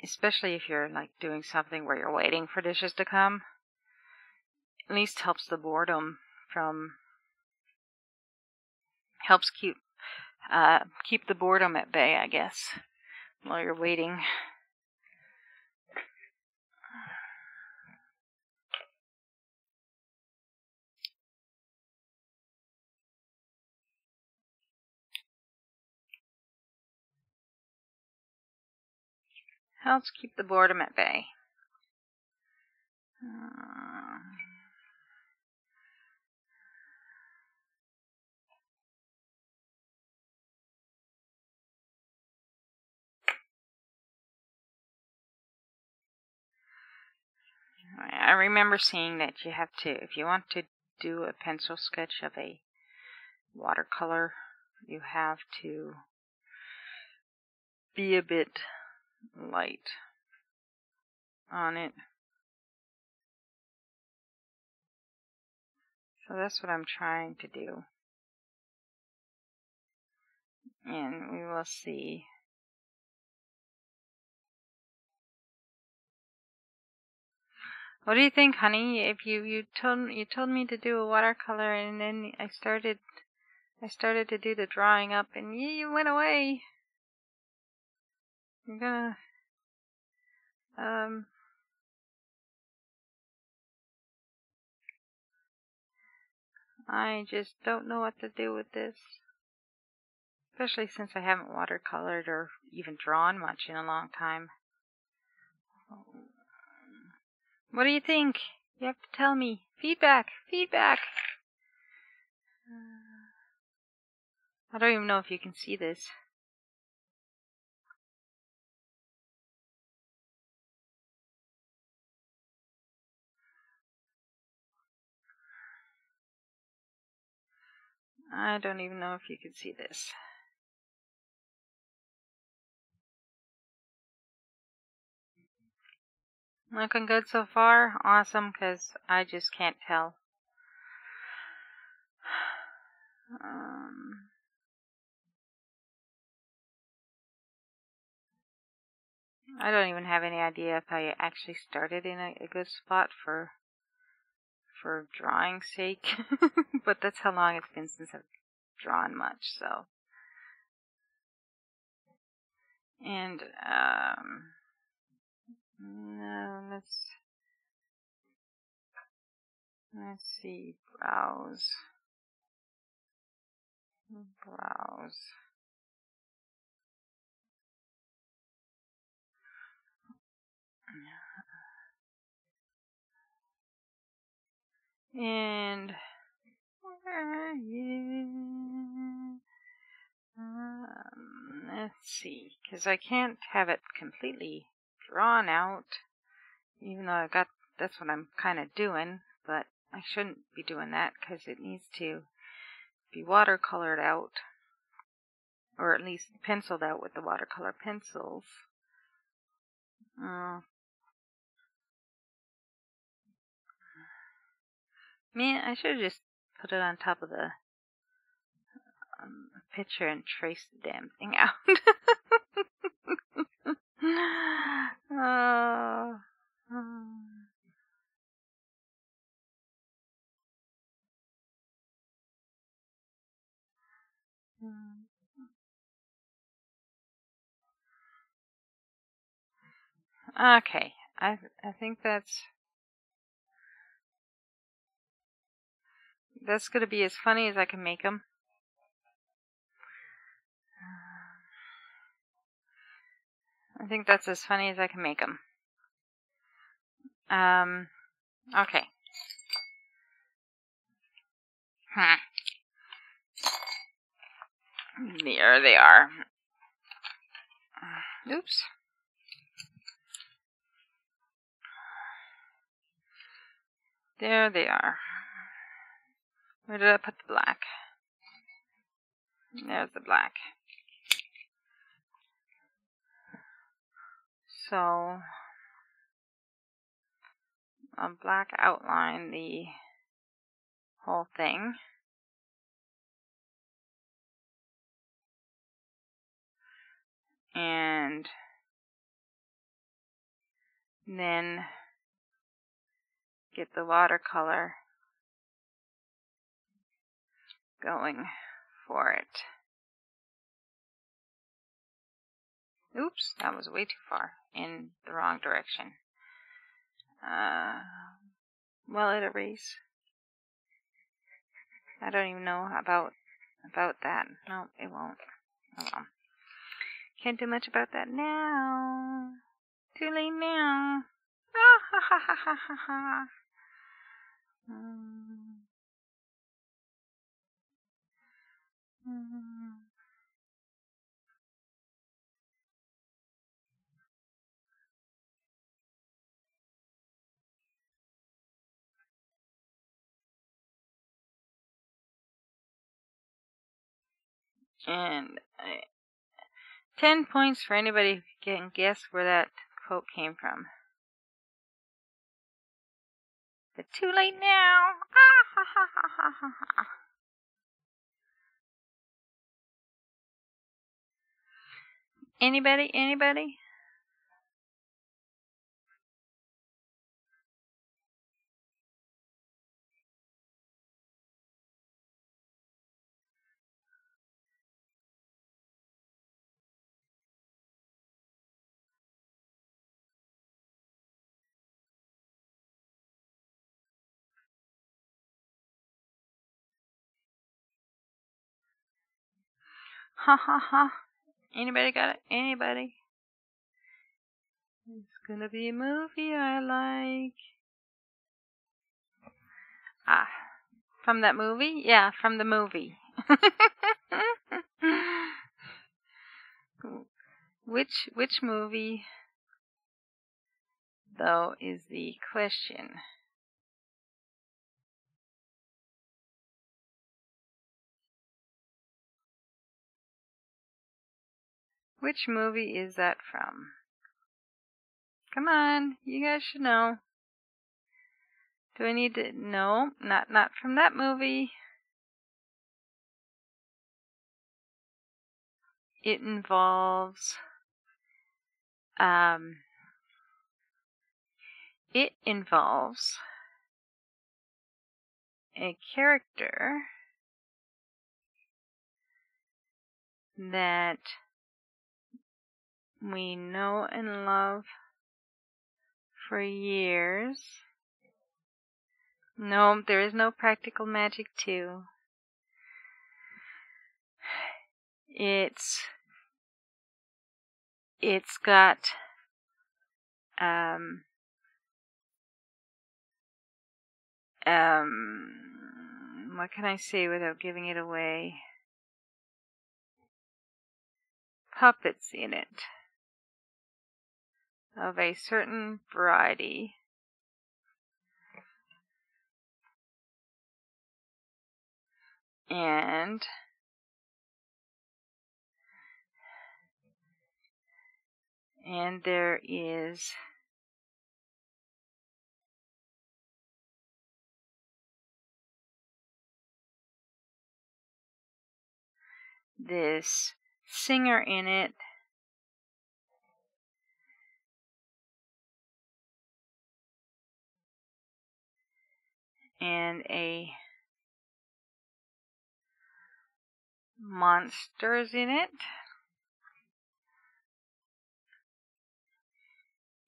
especially if you're like doing something where you're waiting for dishes to come, at least helps the boredom from, helps keep the boredom at bay, I guess, while you're waiting. Helps keep the boredom at bay. I remember seeing that you have to, if you want to do a pencil sketch of a watercolor, you have to be a bit light on it. So that's what I'm trying to do. And we will see. What do you think, honey? If you told me to do a watercolor, and then I started to do the drawing up, and you went away. You're gonna I just don't know what to do with this. Especially since I haven't watercolored or even drawn much in a long time. What do you think? You have to tell me. Feedback! Feedback! I don't even know if you can see this. I don't even know if you can see this. Looking good so far? Awesome, because I just can't tell. I don't even have any idea if I actually started in a good spot for drawing's sake. But that's how long it's been since I've drawn much, so. And, no, let's see, browse. And, where are you? Let's see, because I can't have it completely drawn out, even though that's what I'm kind of doing, but I shouldn't be doing that because it needs to be watercolored out, or at least penciled out with the watercolor pencils. Man, I should have just put it on top of the picture and traced the damn thing out. Okay, I think that's going to be as funny as I can make them. I think that's as funny as I can make them. Okay. There they are. Oops. There they are. Where did I put the black? There's the black. So, I'll black outline the whole thing. And then get the watercolor going for it. Oops, that was way too far in the wrong direction. Will it erase? I don't even know about that. No, it won't. Oh well. Can't do much about that now. Too late now. Ah ha ha ha ha ha ha. And 10 points for anybody who can guess where that quote came from. But too late now. Ah ha ha ha ha ha ha. Anybody? Anybody? Ha ha ha. Anybody got it? Anybody? It's gonna be a movie I like. Ah, from that movie? Yeah, from the movie. Which movie, though, is the question. Which movie is that from? Come on, you guys should know. Do I need to? No, not from that movie. It involves a character that we know and love for years. No, there is no practical magic too. It's got what can I say without giving it away? Puppets in it of a certain variety. And there is this singer in it and a monsters in it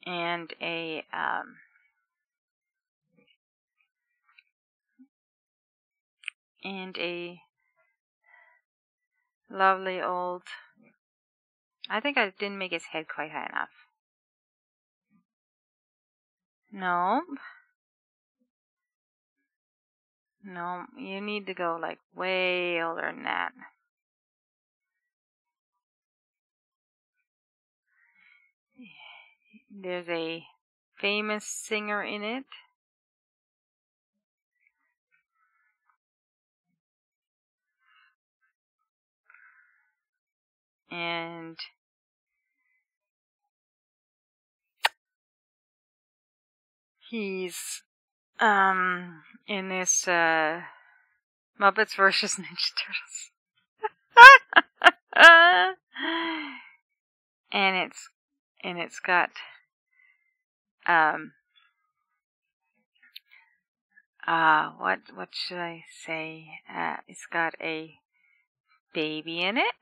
and a lovely old. I think I didn't make his head quite high enough. No. No, you need to go like way older than that. There's a famous singer in it. And he's in this Muppets vs. Ninja Turtles. and it's got what should I say? It's got a baby in it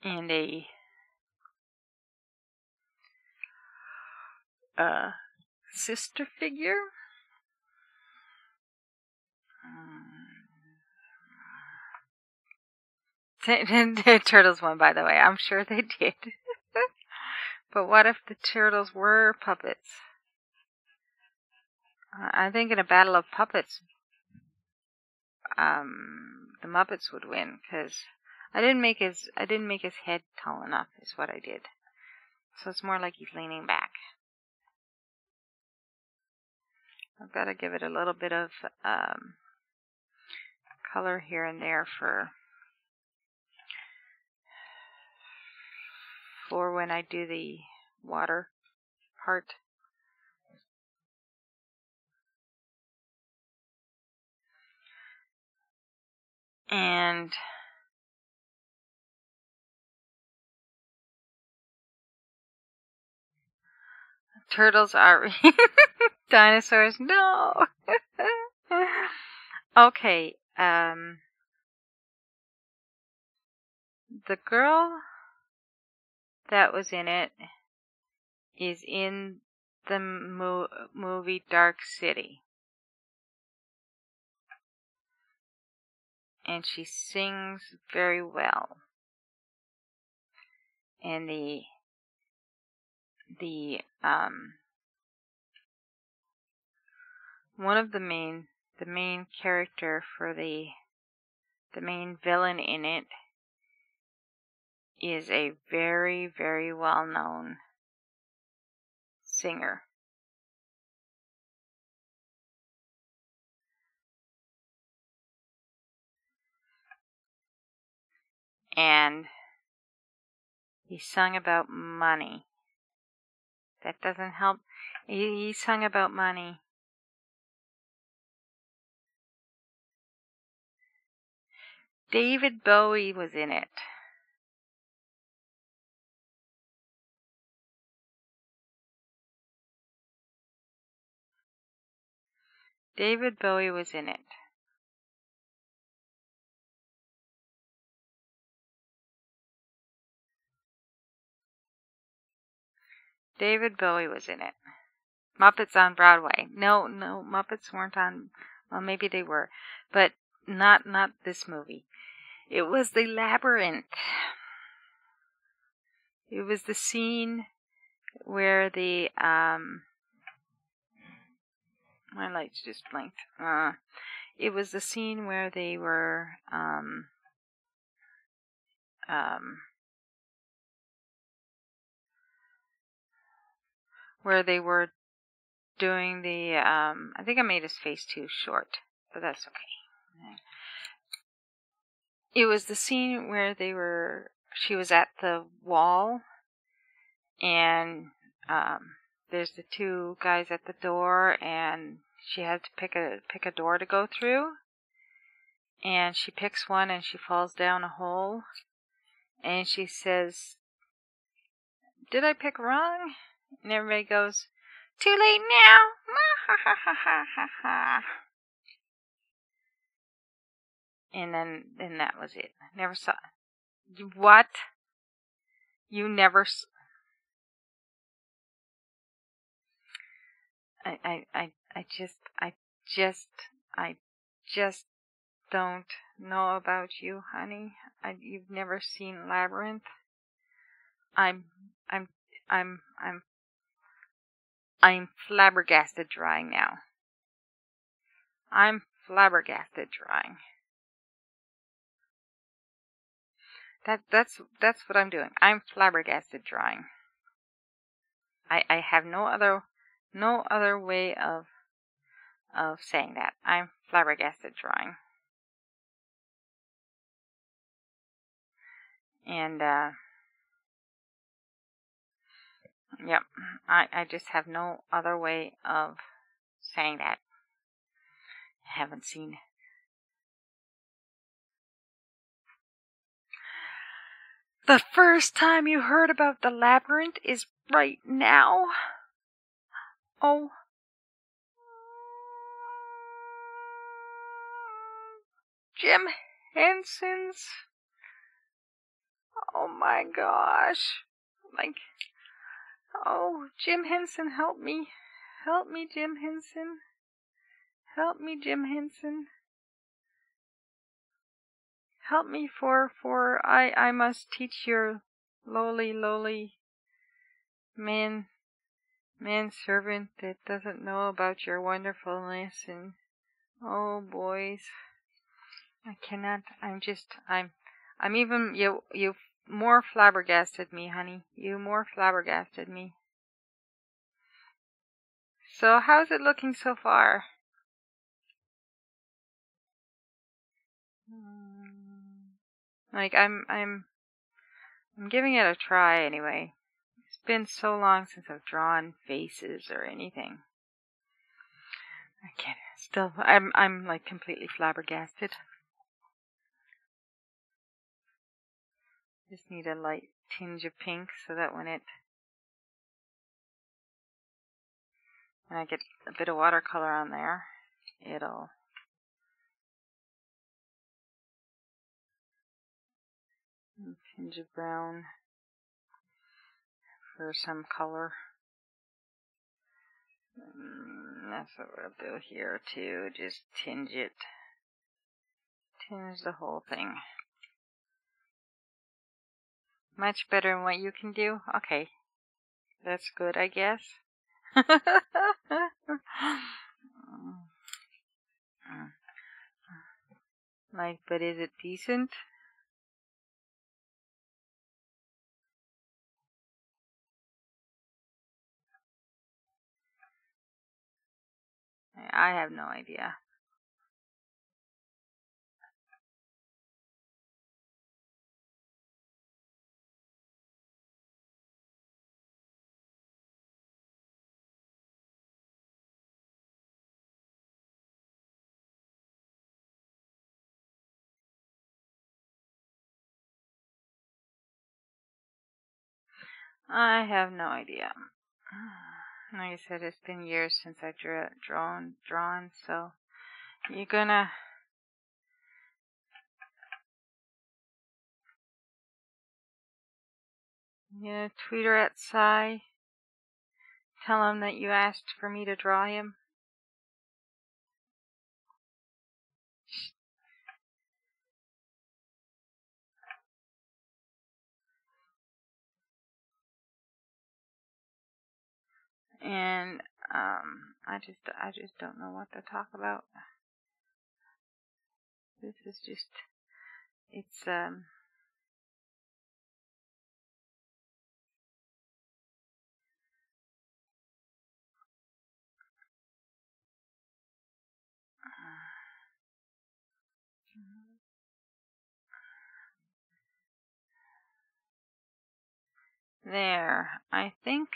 and a sister figure. The turtles won, by the way. I'm sure they did. But what if the turtles were puppets? I think in a battle of puppets, the Muppets would win because I didn't make his head tall enough. Is what I did. So it's more like he's leaning back. I've got to give it a little bit of color here and there for when I do the water part. And turtles are dinosaurs. No. Okay. The girl that was in it is in the movie Dark City. And she sings very well. And the one of the main character for the main villain in it is a very, very well-known singer. And he sung about money. That doesn't help. He sung about money. David Bowie was in it. David Bowie was in it. David Bowie was in it. Muppets on Broadway. No, Muppets weren't on. Well, maybe they were, but not this movie. It was The Labyrinth. It was the scene where the my lights just blinked. It was the scene where they were doing the I think I made his face too short, but that's okay. It was the scene where she was at the wall, and there's the two guys at the door, and she had to pick a door to go through, and she picks one and she falls down a hole, and she says, "Did I pick wrong?" And everybody goes, "Too late now." And then that was it. Never saw. What? You never. I just don't know about you, honey. You've never seen Labyrinth. I'm, I'm, I'm, I'm, I'm flabbergasted drawing now. I'm flabbergasted drawing. That's what I'm doing. I'm flabbergasted drawing. I have no other way of saying that. I'm flabbergasted drawing. And yep, I just have no other way of saying that. Haven't seen. The first time you heard about the Labyrinth is right now. Oh. Jim Henson's. Oh my gosh. Like, oh, Jim Henson, help me. Help me, Jim Henson. Help me, Jim Henson. Help me, for I must teach your lowly manservant that doesn't know about your wonderfulness. And oh boys, I cannot. I'm even you more flabbergasted me, honey. You more flabbergasted me. So how's it looking so far? Like I'm giving it a try anyway. It's been so long since I've drawn faces or anything. I can't still I'm like completely flabbergasted. Just need a light tinge of pink so that when I get a bit of watercolor on there, it'll tinge of brown for some color. That's what we'll do here too. Just tinge it. Tinge the whole thing. Much better than what you can do? Okay. That's good, I guess. Like, but is it decent? I have no idea. I have no idea. Like I said, it's been years since I drawn, so you're gonna tweet her at Cy. Tell him that you asked for me to draw him. And I just don't know what to talk about. This is just, it's there. I think.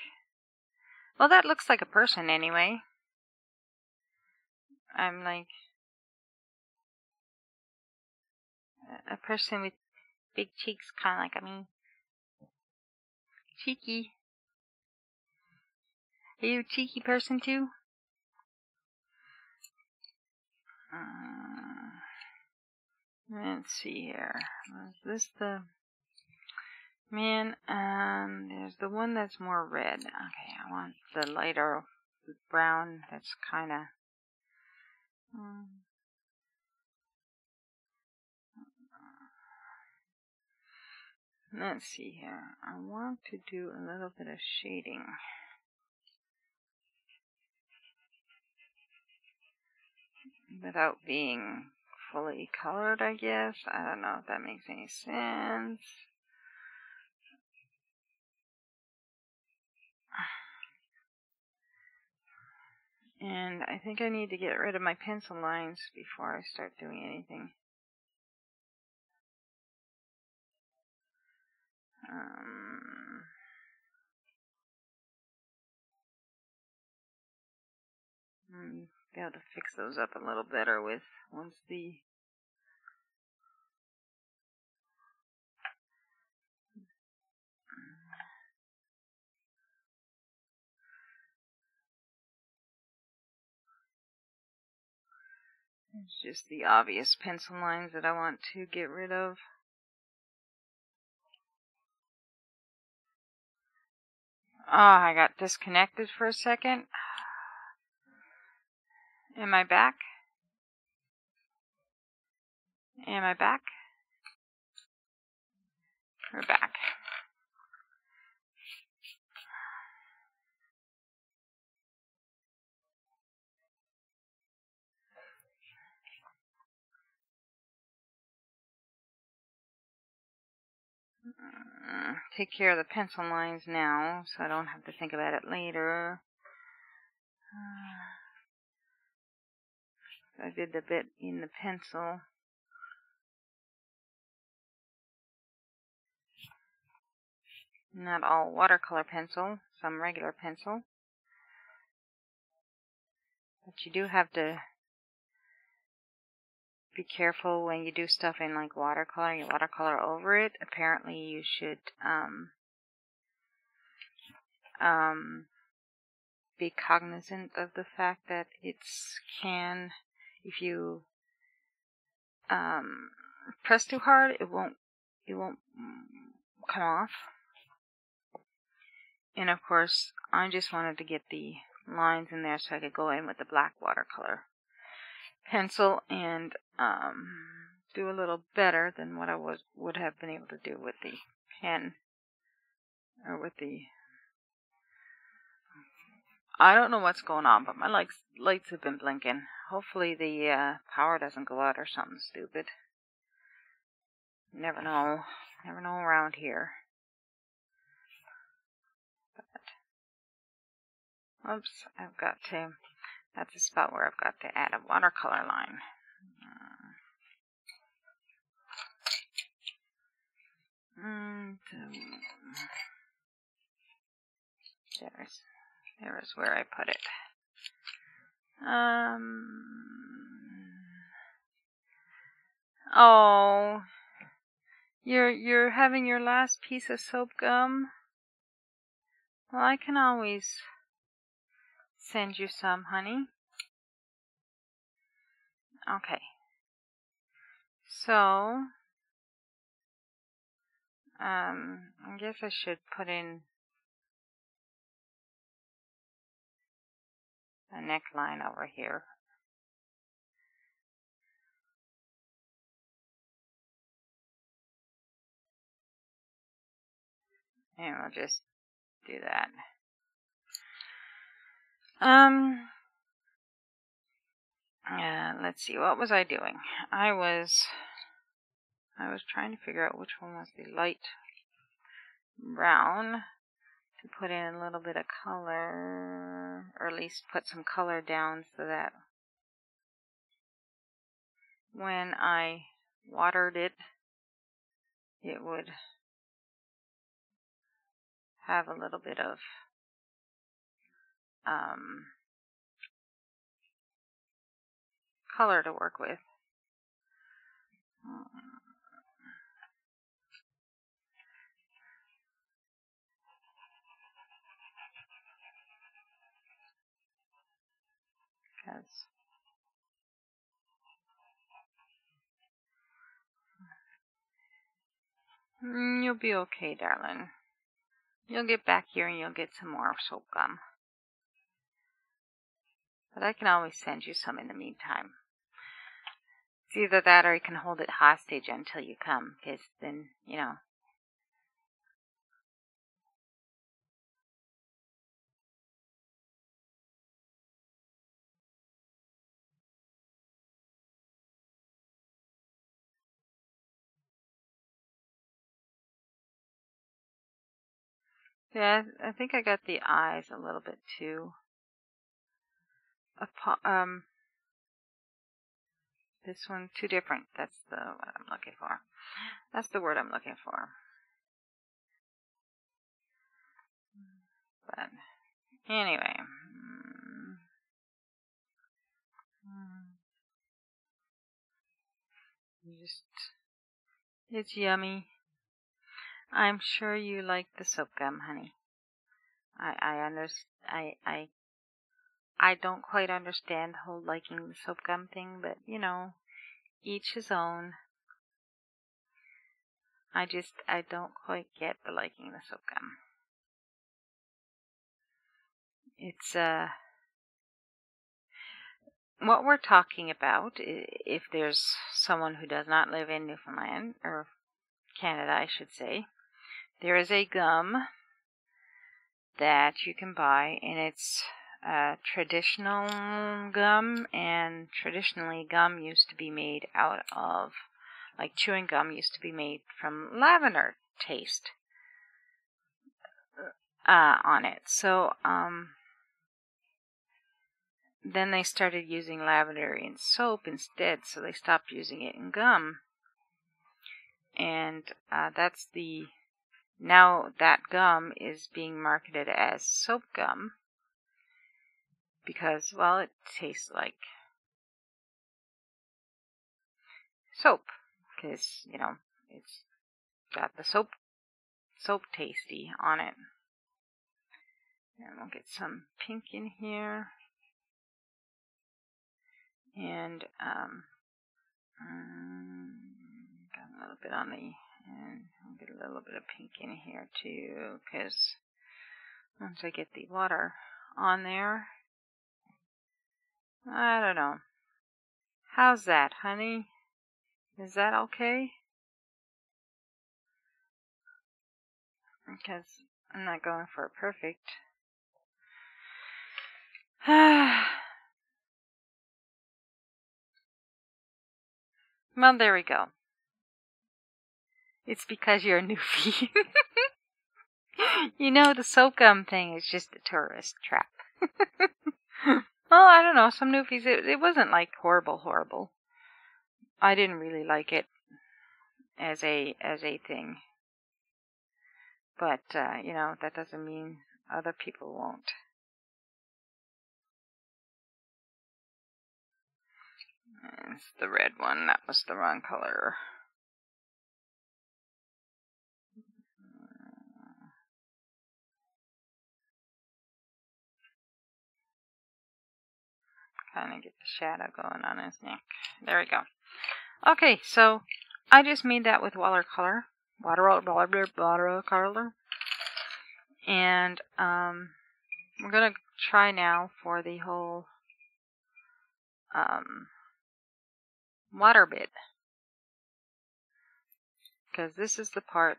Well, that looks like a person anyway. I'm like a person with big cheeks, kind of like me. Cheeky. Are you a cheeky person too? Let's see here. Is this the Man, there's the one that's more red. Okay, I want the lighter brown that's kind of... let's see here. I want to do a little bit of shading. Without being fully colored, I guess. I don't know if that makes any sense. And I think I need to get rid of my pencil lines before I start doing anything. Be able to fix those up a little better with once the it's just the obvious pencil lines that I want to get rid of. Oh, I got disconnected for a second. Am I back? Am I back? We're back. Take care of the pencil lines now, so I don't have to think about it later. I did the bit in the pencil. Not all watercolor pencil, some regular pencil. But you do have to be careful when you do stuff in like watercolor, you watercolor over it. Apparently you should be cognizant of the fact that it's if you press too hard, it won't come off. And of course, I just wanted to get the lines in there so I could go in with the black watercolor pencil and do a little better than what I would have been able to do with the pen or with the... I don't know what's going on, but my lights have been blinking. Hopefully the power doesn't go out or something stupid. Never know. Never know around here. But, oops, that's the spot where I've got to add a watercolor line. There's where I put it. Oh, you're having your last piece of soap gum? Well, I can always send you some, honey. Okay. So, I guess I should put in a neckline over here. And we'll just do that. Let's see, what was I doing? I was trying to figure out which one was the light brown to put in a little bit of color, or at least put some color down so that when I watered it, it would have a little bit of color to work with. Because You'll be okay, darling. You'll get back here and you'll get some more soap gum. But I can always send you some in the meantime. It's either that or I can hold it hostage until you come, because then, you know. Yeah, I think I got the eyes a little bit too. This one too different. That's the what I'm looking for. That's the word I'm looking for. But anyway, it's yummy. I'm sure you like the soap gum, honey. I don't quite understand the whole liking the soap gum thing, but you know, each his own. I don't quite get the liking the soap gum. It's what we're talking about. If there's someone who does not live in Newfoundland or Canada, I should say, there is a gum that you can buy, and it's traditional gum, and traditionally gum used to be made out of, like chewing gum used to be made from lavender taste on it. So then they started using lavender in soap instead, so they stopped using it in gum. And now that gum is being marketed as soap gum because, well, it tastes like soap because, you know, it's got the soap tasty on it. And we'll get some pink in here. And got a little bit on and I'll get a little bit of pink in here too, because once I get the water on there, I don't know. How's that, honey? Is that okay? Because I'm not going for a perfect. Well, there we go. It's because you're a newfie. You know, the soap gum thing is just a tourist trap. Well, I don't know. Some newfies, it wasn't like horrible. I didn't really like it as a thing. But, you know, that doesn't mean other people won't. It's the red one. That was the wrong color. Kind of get the shadow going on his neck. There we go. Okay, so I just made that with watercolor. Watercolor. And we're going to try now for the whole water bit. Because this is the part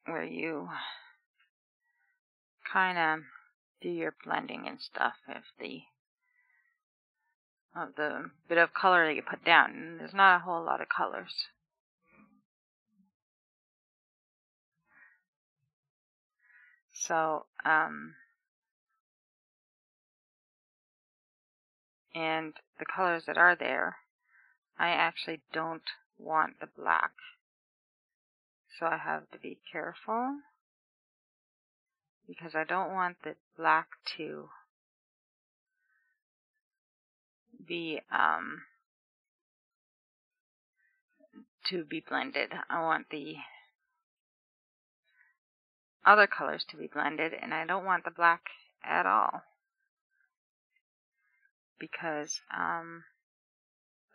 where you kind of do your blending and stuff of the bit of color that you put down. And there's not a whole lot of colors. So, and the colors that are there, I actually don't want the black. So I have to be careful because I don't want the black to be blended. I want the other colors to be blended, and I don't want the black at all because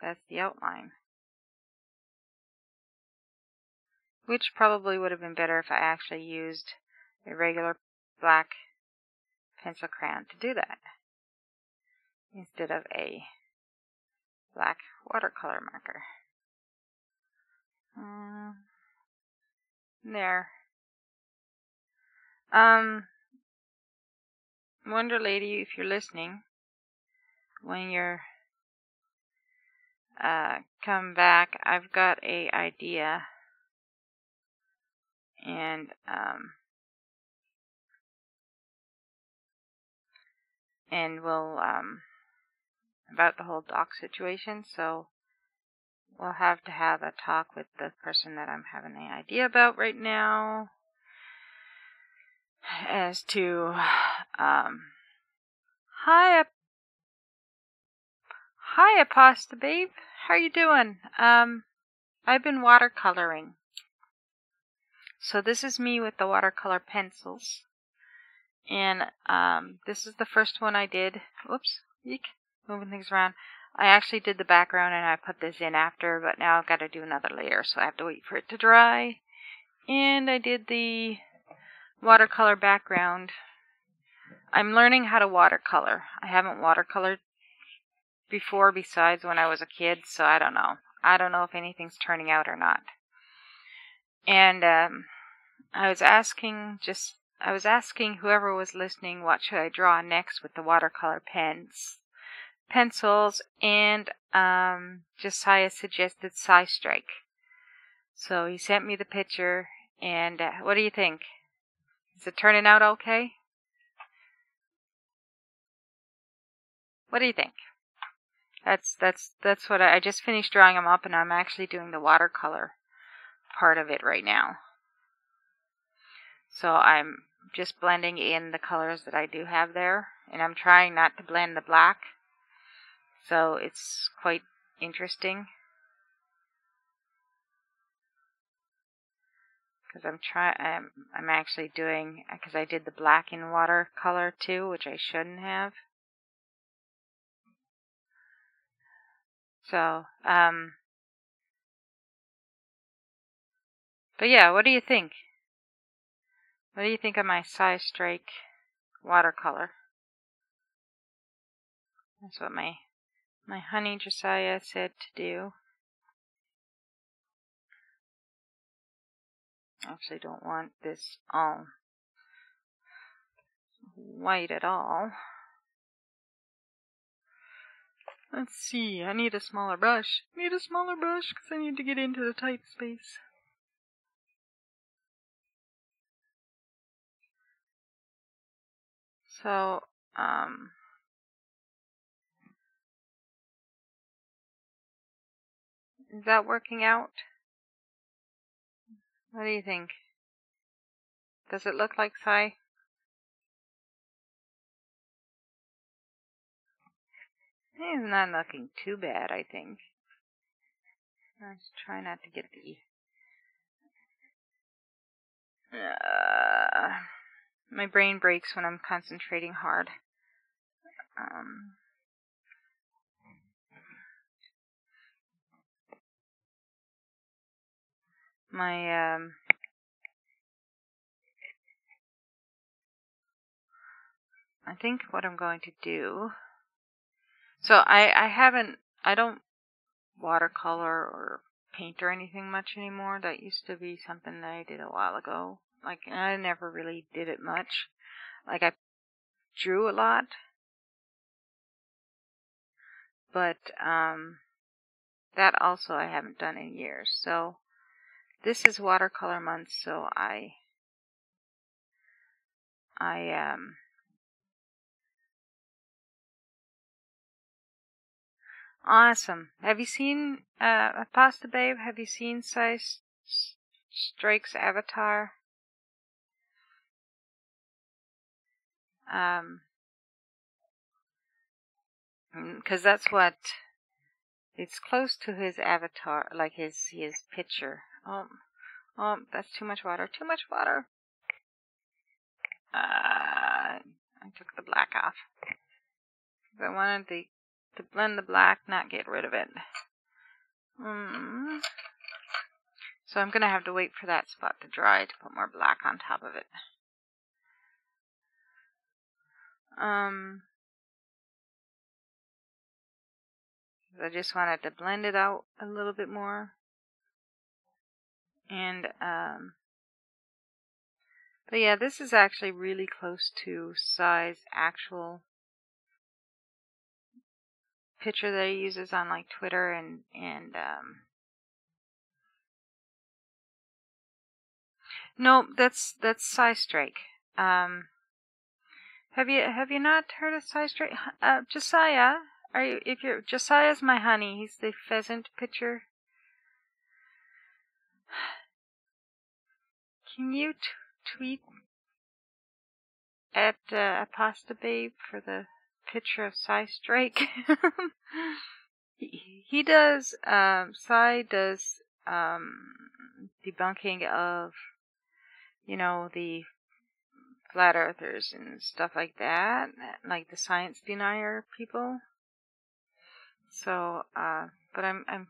that's the outline. which probably would have been better if I actually used a regular black pencil crayon to do that, instead of a black watercolor marker. There. Wonder Lady, if you're listening, when you're come back, I've got a idea, and we'll about the whole doc situation. So we'll have to have a talk with the person that I'm having an idea about right now, as to hi Pasta Babe, how you doing? I've been watercoloring. So this is me with the watercolor pencils, and this is the first one I did. Whoops, eek, moving things around. I actually did the background and I put this in after, but now I've got to do another layer, so I have to wait for it to dry. And I did the watercolor background. I'm learning how to watercolor. I haven't watercolored before besides when I was a kid, so I don't know. I don't know if anything's turning out or not. And I was asking whoever was listening, what should I draw next with the watercolor pencils, and Josiah suggested Side Strike. So he sent me the picture, and what do you think? Is it turning out okay? What do you think? That's what I just finished drawing them up, and I'm actually doing the watercolor part of it right now. So I'm just blending in the colors that I do have there, and I'm trying not to blend the black. So it's quite interesting, because I'm actually doing, because I did the black in watercolor too, which I shouldn't have. So but yeah, what do you think? What do you think of my Side Strike watercolor? That's what my honey Josiah said to do. I actually don't want this all white at all. Let's see, I need a smaller brush. Because I need to get into the tight space. So, is that working out? What do you think? Does it look like Sai? It's not looking too bad, I think. Let's try not to get the... my brain breaks when I'm concentrating hard. I think what I'm going to do... So I don't watercolor or paint or anything much anymore. That used to be something that I did a while ago. Like, I never really did it much. Like, I drew a lot, but that also I haven't done in years. So this is watercolor month, so I awesome. Have you seen Pasta Babe? Have you seen Side Strike's avatar? Because that's what, it's close to his avatar, like his picture. Oh, that's too much water. Too much water. I took the black off. I wanted to blend the black, not get rid of it. So I'm going to have to wait for that spot to dry to put more black on top of it. I just wanted to blend it out a little bit more. And, but yeah, this is actually really close to Sai's actual picture that he uses on like Twitter and no, that's Sai Strike. Have you not heard of Sai Strike? Josiah, Josiah's my honey. He's the pheasant picture. Can you tweet at Pasta Babe for the picture of Sai Strike? he does. Sai does debunking of, the flat earthers and stuff like that, like the science denier people. So, but I'm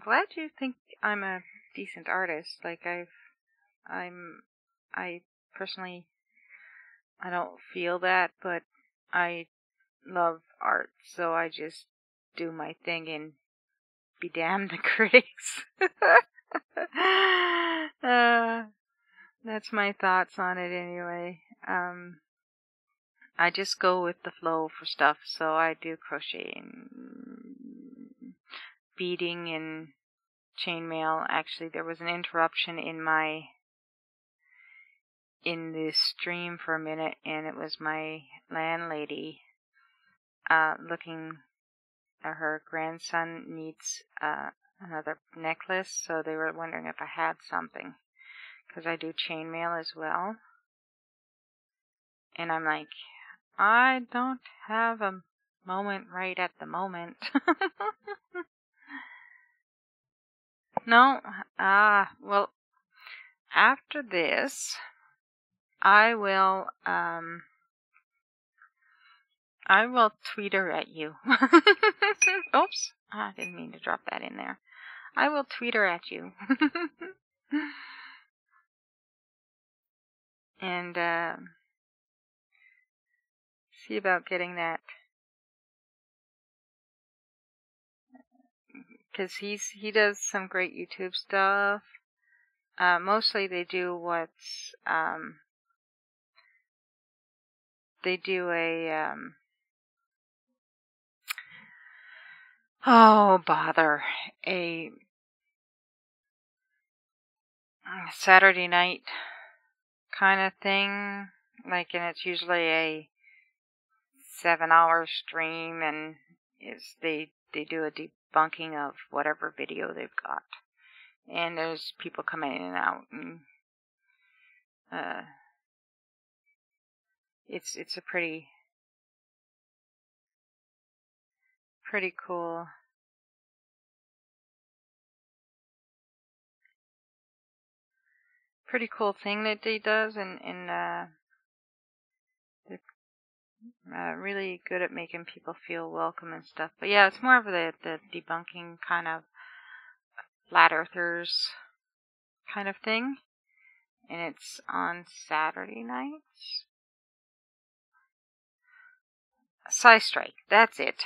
glad you think I'm a decent artist. Like I personally, I don't feel that, but I love art, so I just do my thing and be damned the critics. That's my thoughts on it anyway. I just go with the flow for stuff, so I do crocheting, beading, and chainmail. Actually, there was an interruption in the stream for a minute, and it was my landlady looking. Her grandson needs another necklace, so they were wondering if I had something, because I do chainmail as well. And I'm like, I don't have a moment right at the moment. No? Well, after this, I will Twitter at you. Oops. I didn't mean to drop that in there. I will Twitter at you. And see about getting that. Because he does some great YouTube stuff. Mostly they do they do a oh bother, a Saturday night kind of thing, like, and it's usually a 7-hour stream, and they do a debunking of whatever video they've got, and there's people coming in and out, and it's a pretty cool thing that he does, and they're really good at making people feel welcome and stuff. But yeah, it's more of the debunking kind of flat earthers kind of thing, and it's on Saturday nights. Sai Strike, that's it.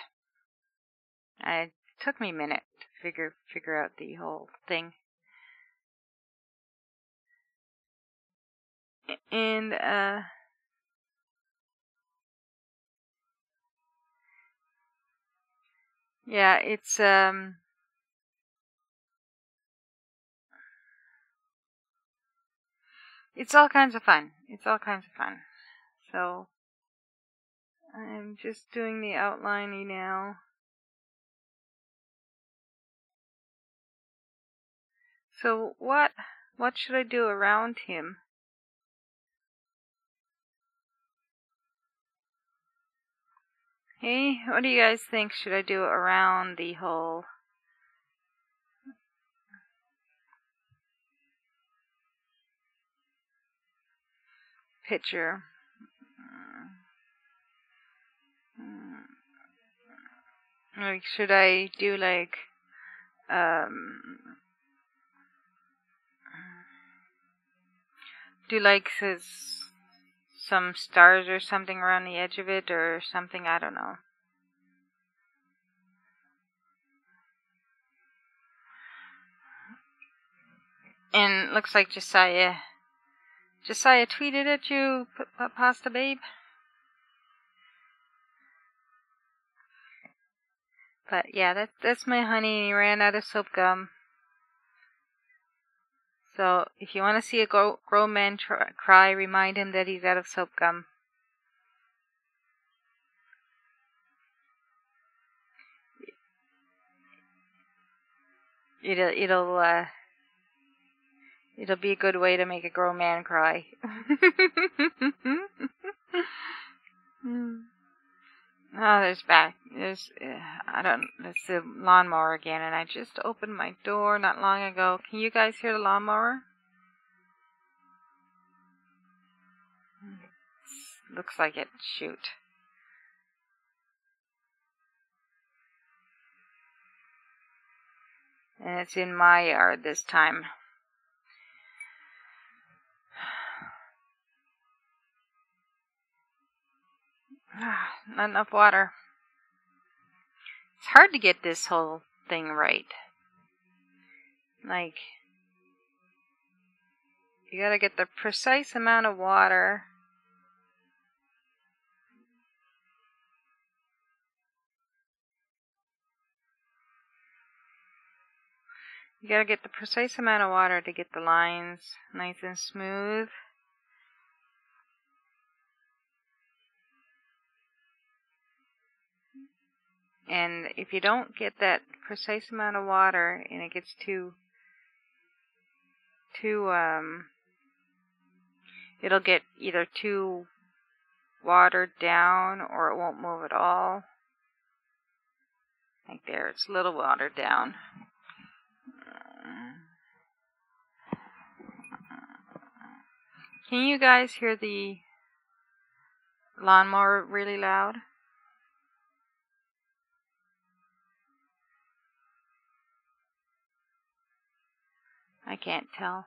It took me a minute to figure out the whole thing. And yeah, it's all kinds of fun. It's all kinds of fun. So I'm just doing the outlining now. So what should I do around him? Hey, what do you guys think? Should I do around the whole picture? Like, should I do like do like some stars or something around the edge of it or something, I don't know. And looks like Josiah tweeted at you, Pasta Babe. But yeah, that's my honey. He ran out of soap gum. So if you want to see a grown man cry, remind him that he's out of soap gum. It'll be a good way to make a grown man cry. Oh, there's the lawnmower again, and I just opened my door not long ago. Can you guys hear the lawnmower? Looks like it. Shoot. And it's in my yard this time. Not enough water. It's hard to get this whole thing right. Like, you gotta get the precise amount of water. You gotta get the precise amount of water to get the lines nice and smooth. And if you don't get that precise amount of water and it gets it'll get either too watered down or it won't move at all. Like there, it's a little watered down. Can you guys hear the lawnmower really loud? I can't tell.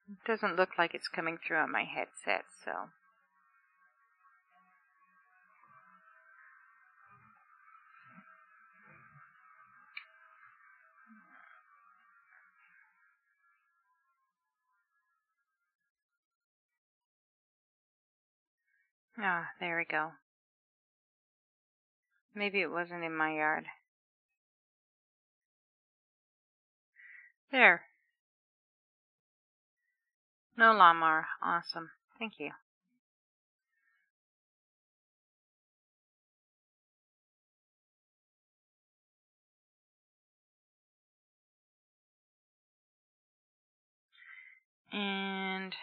It doesn't look like it's coming through on my headset, so. Ah, there we go. Maybe it wasn't in my yard. There. No lawnmower. Awesome. Thank you. And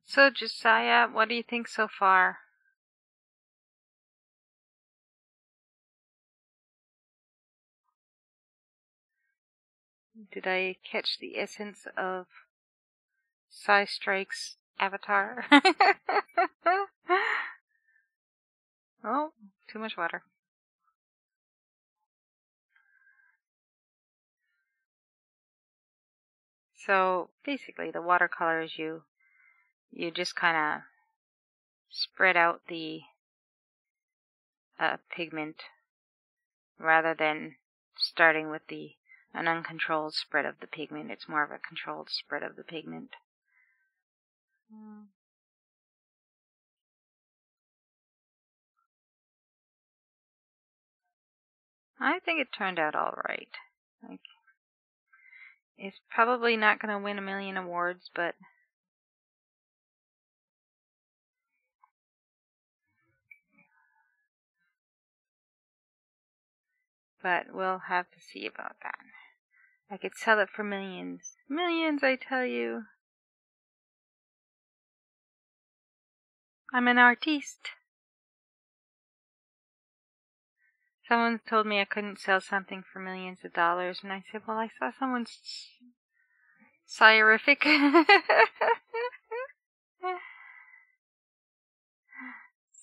so, Josiah, what do you think so far? Did I catch the essence of Psy Strike's avatar? Oh, too much water. So basically, the watercolors you just kind of spread out the pigment rather than starting with an uncontrolled spread of the pigment. It's more of a controlled spread of the pigment. I think it turned out all right. Like, it's probably not going to win a million awards, but we'll have to see about that. I could sell it for millions. Millions, I tell you. I'm an artiste. Someone told me I couldn't sell something for millions of dollars, and I said, well, I saw someone's scientific.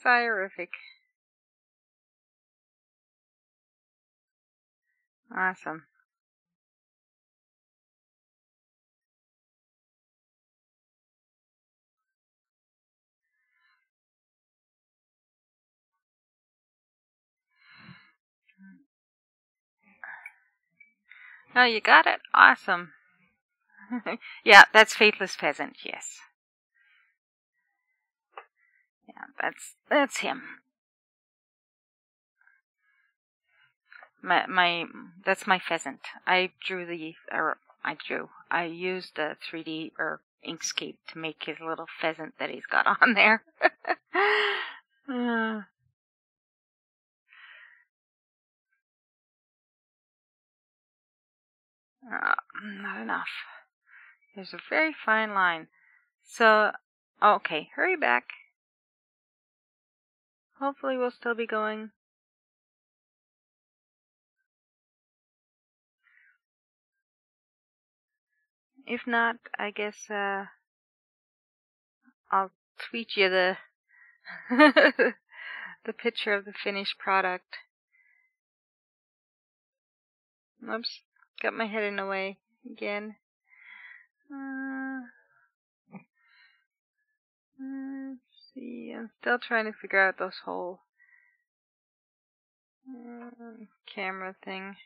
Scientific. Awesome. Oh, you got it? Awesome. Yeah, that's Faithless Peasant, yes. Yeah, that's him. That's my pheasant. I used the 3D or Inkscape to make his little pheasant that he's got on there. Not enough. There's a very fine line. So, okay, hurry back. Hopefully we'll still be going. If not, I guess I'll tweet you the the picture of the finished product. Oops, got my head in the way again. Let's see, I'm still trying to figure out those whole camera thing.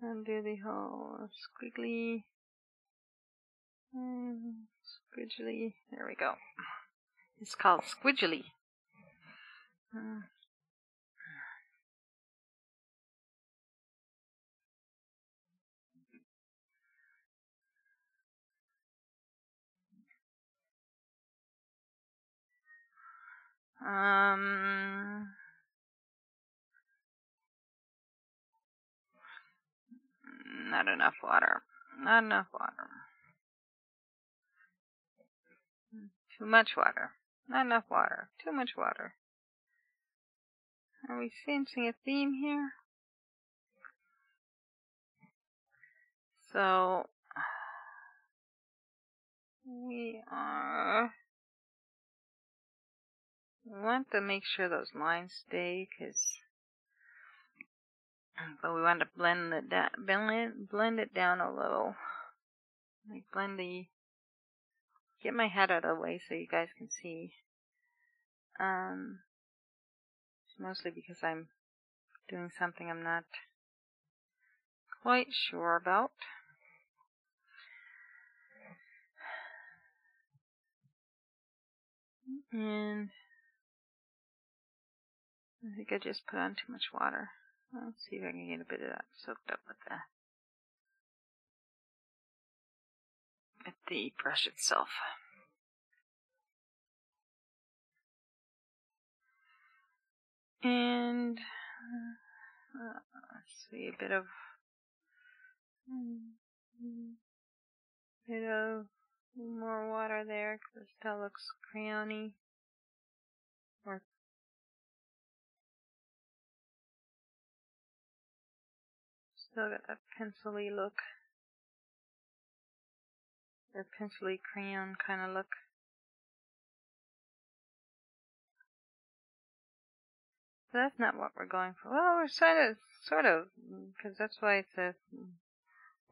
Undo the whole squiggly, squidgely. There we go. It's called squidgely. Not enough water. Not enough water. Too much water. Not enough water. Too much water. Are we sensing a theme here? So, we want to make sure those lines stay, but we want to blend it down a little. Like get my head out of the way so you guys can see. Mostly because I'm doing something I'm not quite sure about. And I think I just put on too much water. Let's see if I can get a bit of that soaked up with the brush itself. And let's see, a bit of more water there because it still looks crayony. Or still got that pencil-y look. Or pencil-y crayon kind of look. So that's not what we're going for. Well, we're sort of, because that's why it's a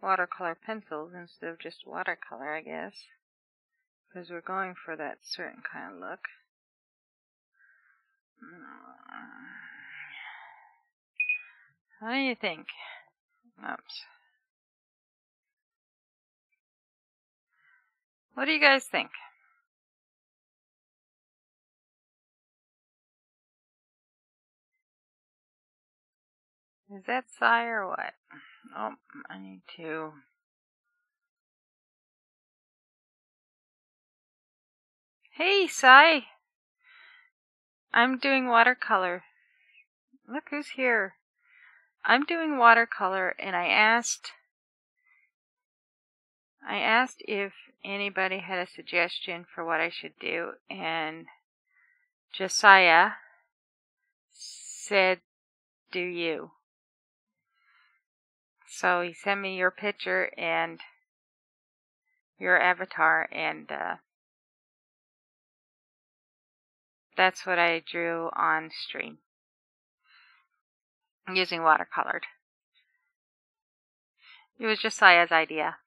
watercolor pencils instead of just watercolor, I guess. Because we're going for that certain kind of look. What do you think? Oops. What do you guys think? Is that Psy or what? Oh, I need to... Hey, Psy! I'm doing watercolor. Look who's here. I'm doing watercolor, and I asked if anybody had a suggestion for what I should do, and Josiah said, do you. So he sent me your picture and your avatar, and that's what I drew on stream using watercolored. It was Josiah's idea.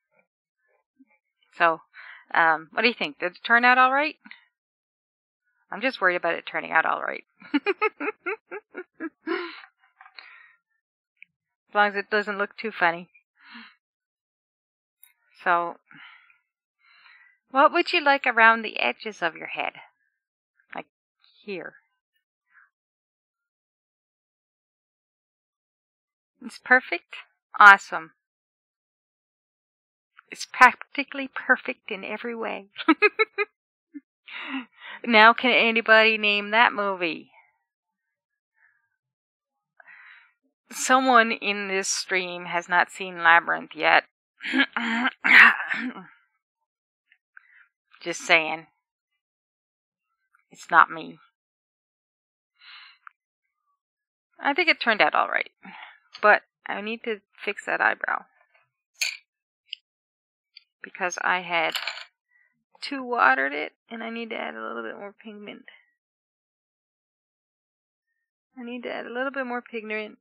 So, what do you think? Did it turn out all right? I'm just worried about it turning out all right. As long as it doesn't look too funny. So, what would you like around the edges of your head? Like here. It's perfect? Awesome. It's practically perfect in every way. Now, can anybody name that movie? Someone in this stream has not seen Labyrinth yet. Just saying. It's not me. I think it turned out alright. But I need to fix that eyebrow. Because I had too watered it, and I need to add a little bit more pigment. I need to add a little bit more pigment,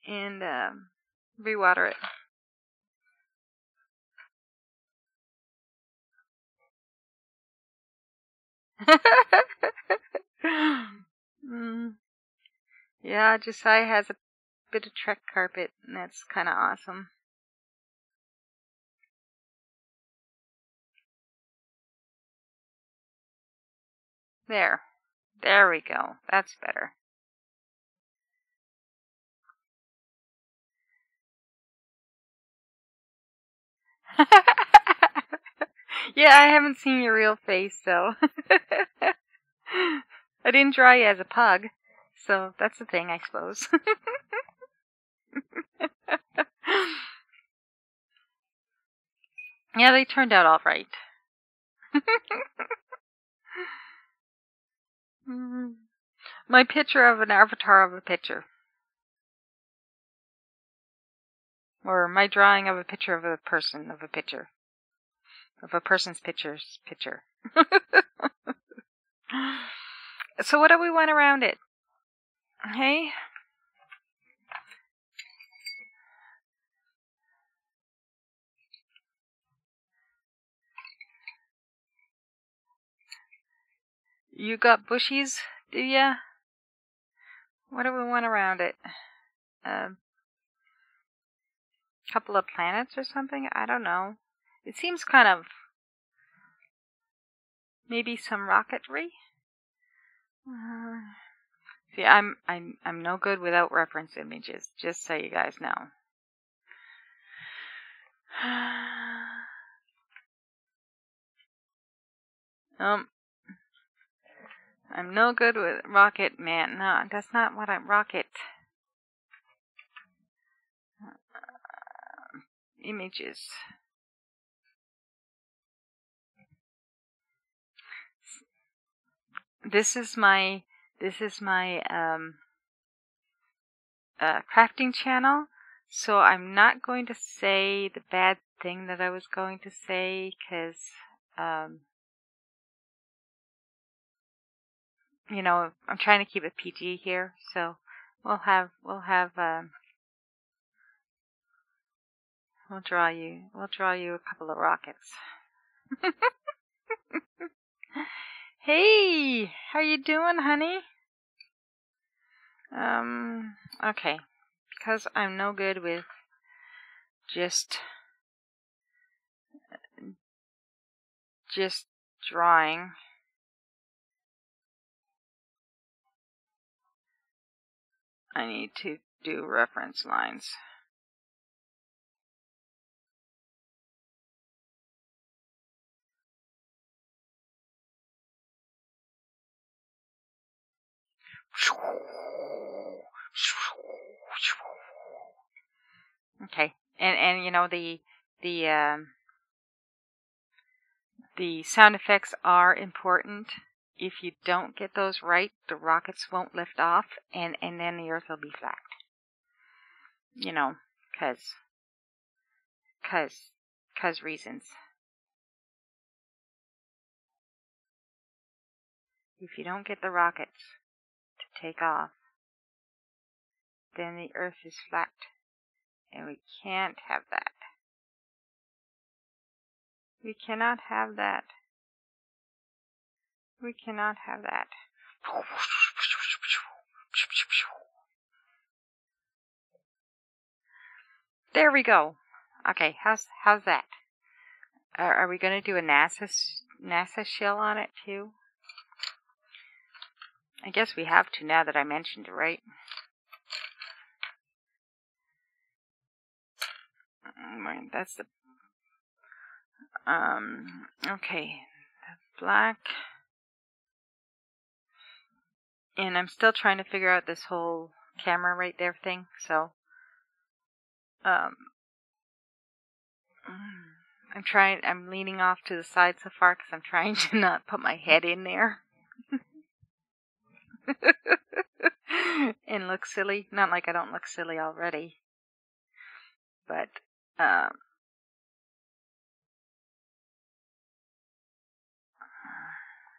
and rewater it. Yeah, Josiah has a bit of Trek carpet, and that's kind of awesome. There. There we go. That's better. Yeah, I haven't seen your real face, so. I didn't draw you as a pug, so that's the thing, I suppose. Yeah, they turned out all right. My picture of an avatar of a picture. Or my drawing of a picture of a person of a picture. Of a person's picture. So what do we want around it? Hey? You got bushies, do ya? What do we want around it? Couple of planets or something? I don't know. It seems kind of maybe some rocketry. See, I'm no good without reference images. Just so you guys know. I'm no good with rocket man. No, that's not what I'm rocket. Images. This is my crafting channel, so I'm not going to say the bad thing that I was going to say, because you know, I'm trying to keep it PG here, so we'll draw you a couple of rockets. Hey, how you doing, honey? Okay, because I'm no good with just drawing. I need to do reference lines. Okay, and you know, the sound effects are important. If you don't get those right, the rockets won't lift off, and then the Earth will be flat. You know, cause reasons. If you don't get the rockets to take off, then the Earth is flat, and we can't have that. We cannot have that. We cannot have that. There we go. Okay, how's that? Are we going to do a NASA shell on it too? I guess we have to now that I mentioned it, right? That's the okay. The black, and I'm still trying to figure out this whole camera right there thing. So I'm leaning off to the side so far because I'm trying to not put my head in there and look silly. Not like I don't look silly already, but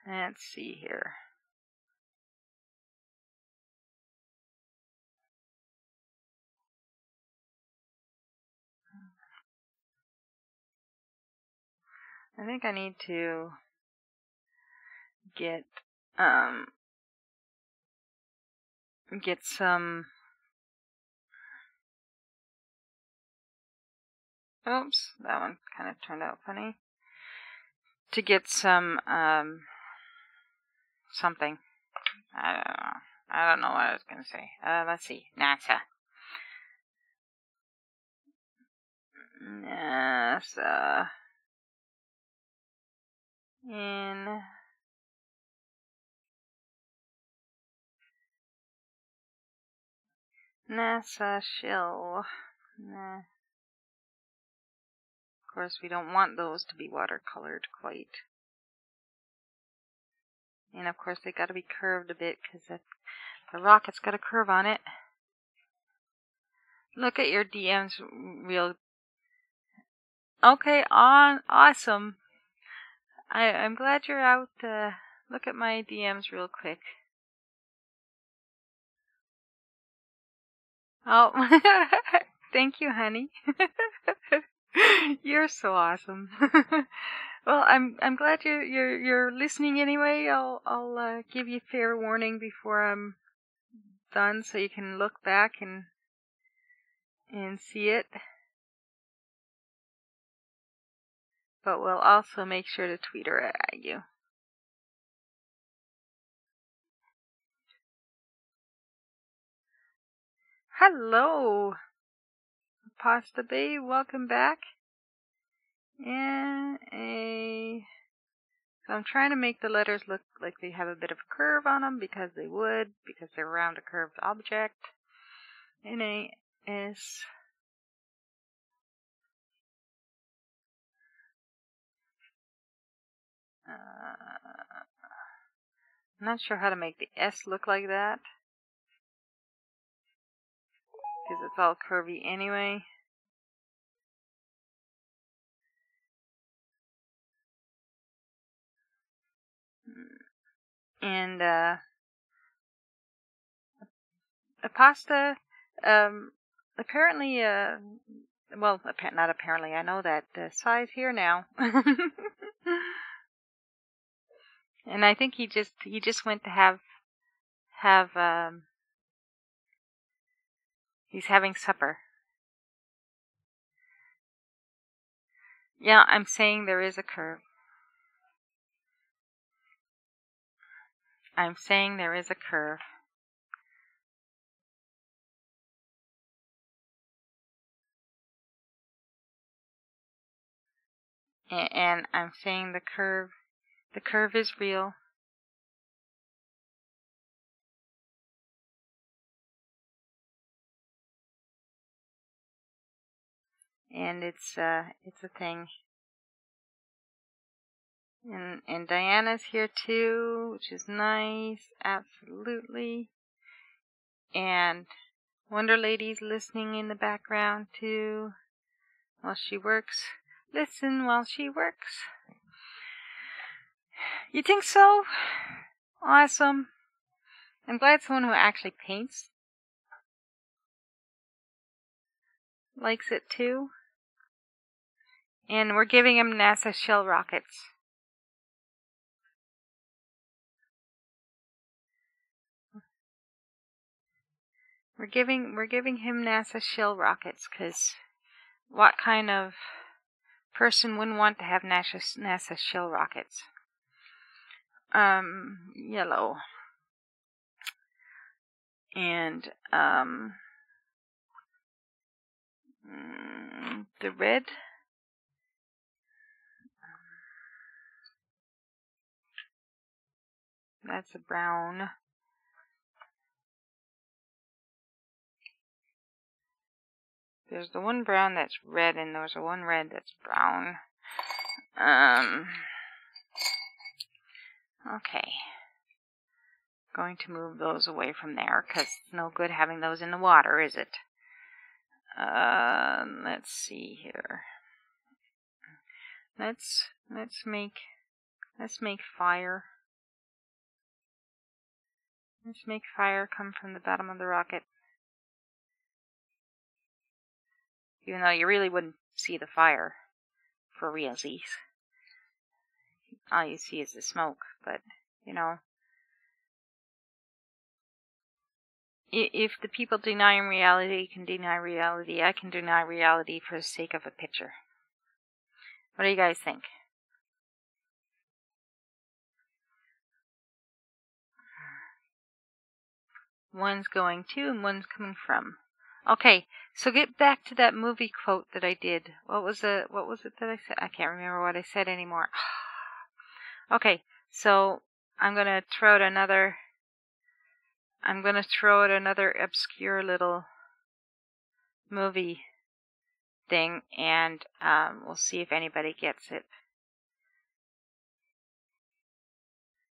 let's see here. I think I need to get some. Oops, that one kind of turned out funny. To get some something. I don't know what I was gonna say. Let's see. NASA. In NASA shell. Nah. Of course, we don't want those to be watercolored quite. And of course, they got to be curved a bit because the rocket's got a curve on it. Look at your DMs real. Okay, awesome. I'm glad you're out. Look at my DMs real quick. Oh, thank you, honey. You're so awesome. Well, I'm glad you're listening anyway. I'll give you fair warning before I'm done, so you can look back and see it. But we'll also make sure to tweet her at you. Hello, Pasta Bay. Welcome back. And so I'm trying to make the letters look like they have a bit of a curve on them because they would, because they're around a curved object. NAS. I'm not sure how to make the S look like that because it's all curvy anyway. And a pasta, apparently, well, not apparently, I know that size here now. And I think he just went to have he's having supper. Yeah, I'm saying there is a curve. I'm saying there is a curve. And I'm saying the curve is real. And it's a thing. And Diana's here too, which is nice, absolutely. And Wonder Lady's listening in the background too, while she works. Listen while she works. You think so? Awesome. I'm glad someone who actually paints likes it too. And we're giving him NASA shell rockets. We're giving him NASA shill rockets, because what kind of person wouldn't want to have NASA shill rockets? Yellow. And the red. That's a brown. There's the one brown that's red, and there's the one red that's brown. Okay. Going to move those away from there, because it's no good having those in the water, is it? Let's see here. Let's make fire. Let's make fire come from the bottom of the rocket. Even though you really wouldn't see the fire for realsies. All you see is the smoke, but, you know. If the people denying reality can deny reality, I can deny reality for the sake of a picture. What do you guys think? One's going to and one's coming from. Okay, so get back to that movie quote that I did. What was it that I said? I can't remember what I said anymore. Okay, so I'm going to throw out another obscure little movie thing, and we'll see if anybody gets it.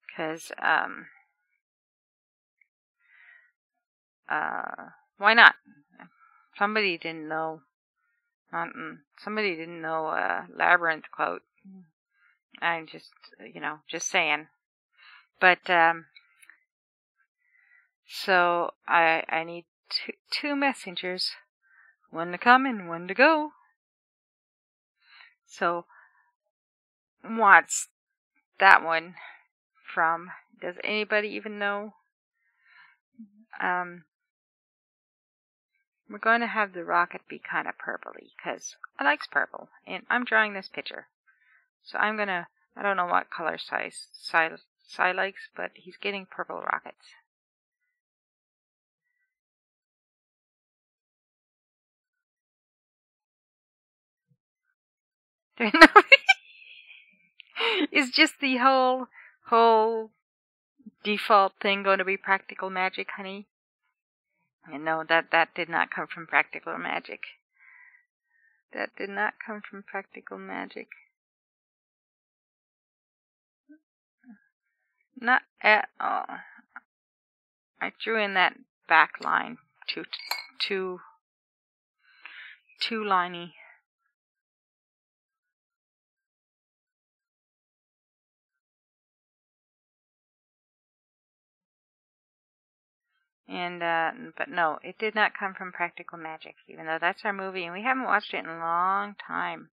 Because, why not? Somebody didn't know. Somebody didn't know a Labyrinth quote. I'm just saying. But, so I need two messengers. One to come and one to go. So, what's that one from? Does anybody even know? We're going to have the rocket be kind of purpley, because I likes purple, and I'm drawing this picture. So I don't know what color Cy likes, but he's getting purple rockets. Is just the whole default thing going to be practical magic, honey? And no, that did not come from practical magic. That did not come from practical magic. Not at all. I drew in that back line too liney. And, but no, it did not come from practical magic, even though that's our movie, and we haven't watched it in a long time.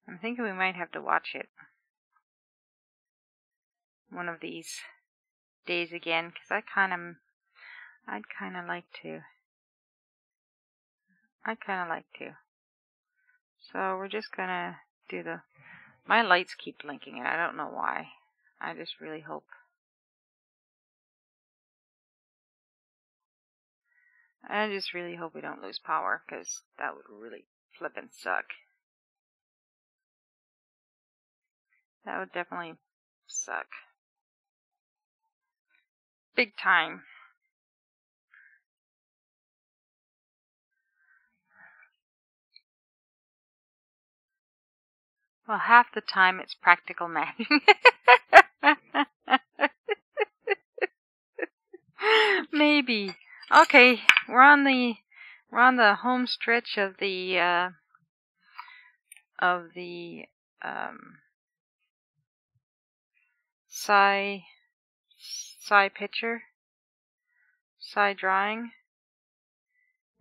I'm thinking we might have to watch it one of these days again, because I'd kind of like to. So we're just gonna do my lights keep blinking, and I don't know why. I just really hope. I just really hope we don't lose power, because that would really flippin' suck. That would definitely suck. Big time. Well, half the time it's practical magic. Maybe. Okay, we're on the home stretch of the Psy picture, Psy drawing,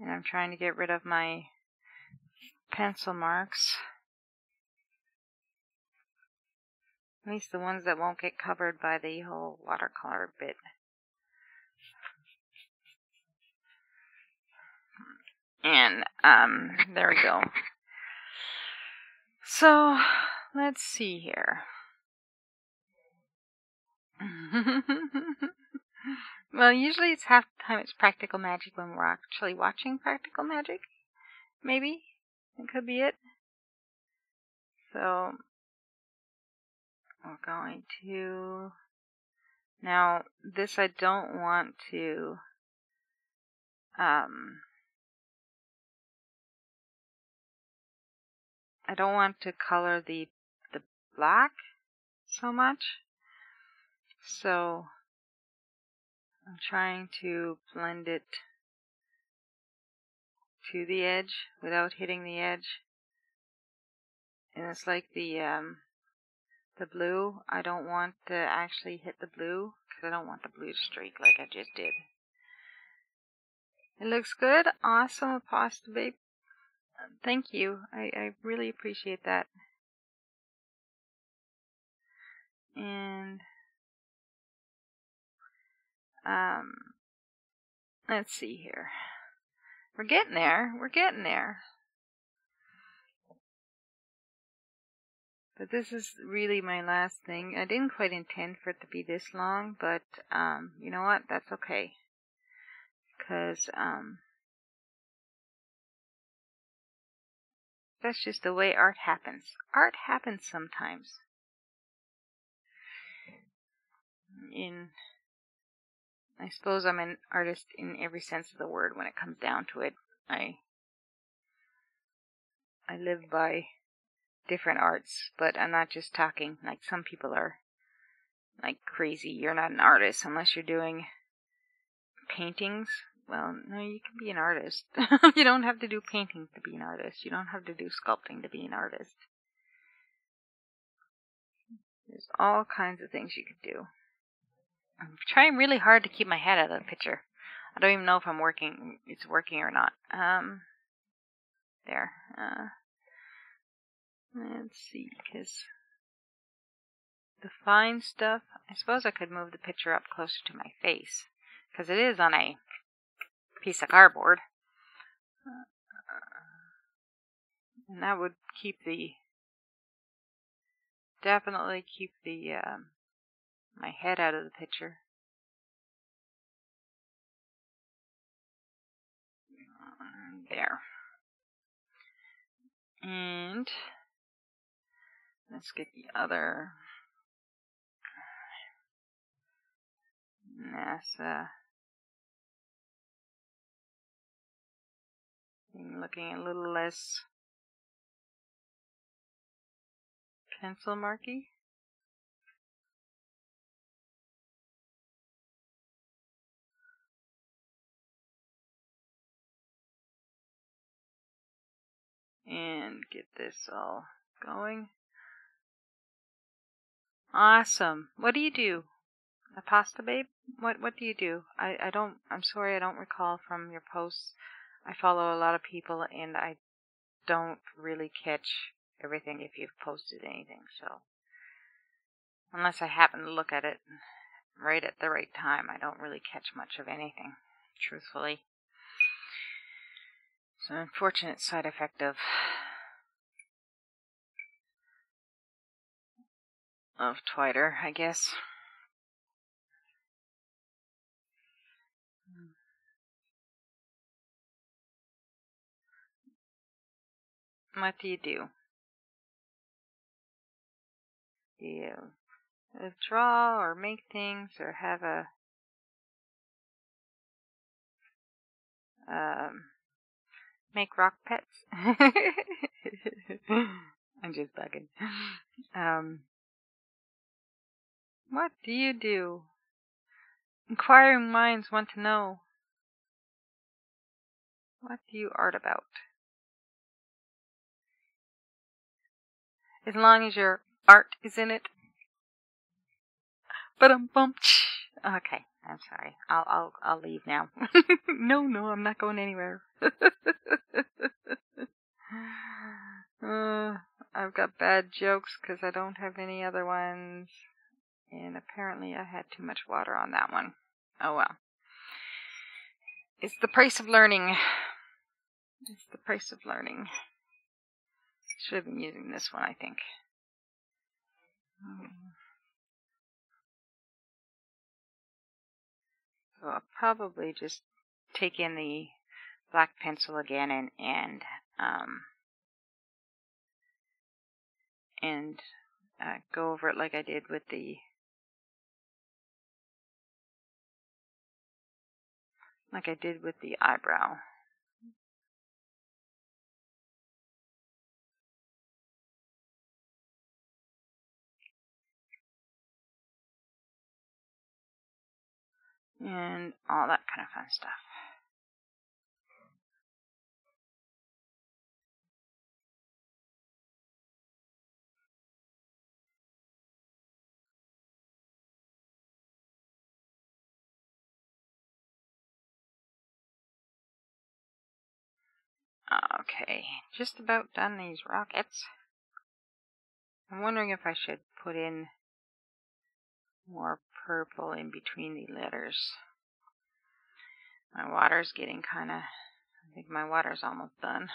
and I'm trying to get rid of my pencil marks. At least the ones that won't get covered by the whole watercolor bit. And there we go. So let's see here. Well, usually it's half the time it's practical magic when we're actually watching practical magic. Maybe it could be it. So we're going to, now this I don't want to I don't want to color the black so much. So I'm trying to blend it to the edge without hitting the edge. And it's like the blue. I don't want to actually hit the blue because I don't want the blue to streak like I just did. It looks good. Awesome, Apostle Babe. Thank you. I really appreciate that. And let's see here. We're getting there. We're getting there. But this is really my last thing. I didn't quite intend for it to be this long, but you know what? That's okay. Because that's just the way art happens. Art happens sometimes. I suppose I'm an artist in every sense of the word when it comes down to it. I live by different arts, but I'm not just talking like some people are like crazy. You're not an artist unless you're doing paintings. Well, no, you can be an artist. You don't have to do painting to be an artist. You don't have to do sculpting to be an artist. There's all kinds of things you could do. I'm trying really hard to keep my head out of the picture. I don't even know if it's working or not. There. Let's see, because the fine stuff, I suppose I could move the picture up closer to my face, because it is on a piece of cardboard. And that would definitely keep my head out of the picture. There. And let's get the other NASA thing looking a little less pencil marky. And get this all going. Awesome. What do you do? A pasta babe? What do you do? I'm sorry, I don't recall from your posts. I follow a lot of people and I don't really catch everything if you've posted anything, so unless I happen to look at it right at the right time, I don't really catch much of anything, truthfully. It's an unfortunate side effect of Twitter, I guess. What do you do? Do you draw or make things or have a make rock pets? I'm just bugging. What do you do? Inquiring minds want to know. What do you art about? As long as your art is in it. But okay, I'm sorry. I'll leave now. No, I'm not going anywhere. I've got bad jokes because I don't have any other ones. And apparently I had too much water on that one. Oh well. It's the price of learning. It's the price of learning. Should have been using this one, I think. So I'll probably just take in the black pencil again and go over it like I did with the eyebrow. And all that kind of fun stuff. Okay, just about done these rockets. I'm wondering if I should put in more purple in between the letters. My water's getting I think my water's almost done.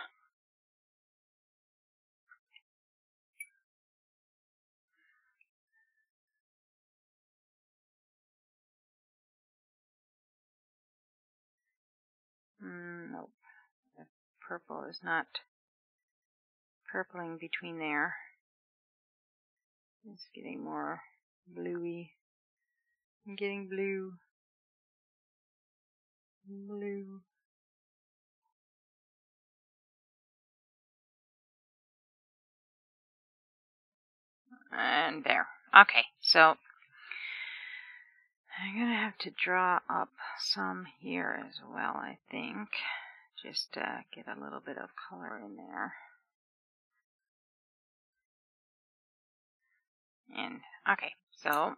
Nope. The purple is not purpling between there. It's getting more bluey. I'm getting blue. Blue. And there. Okay, so I'm going to have to draw up some here as well, I think. Just to get a little bit of color in there. And, okay, so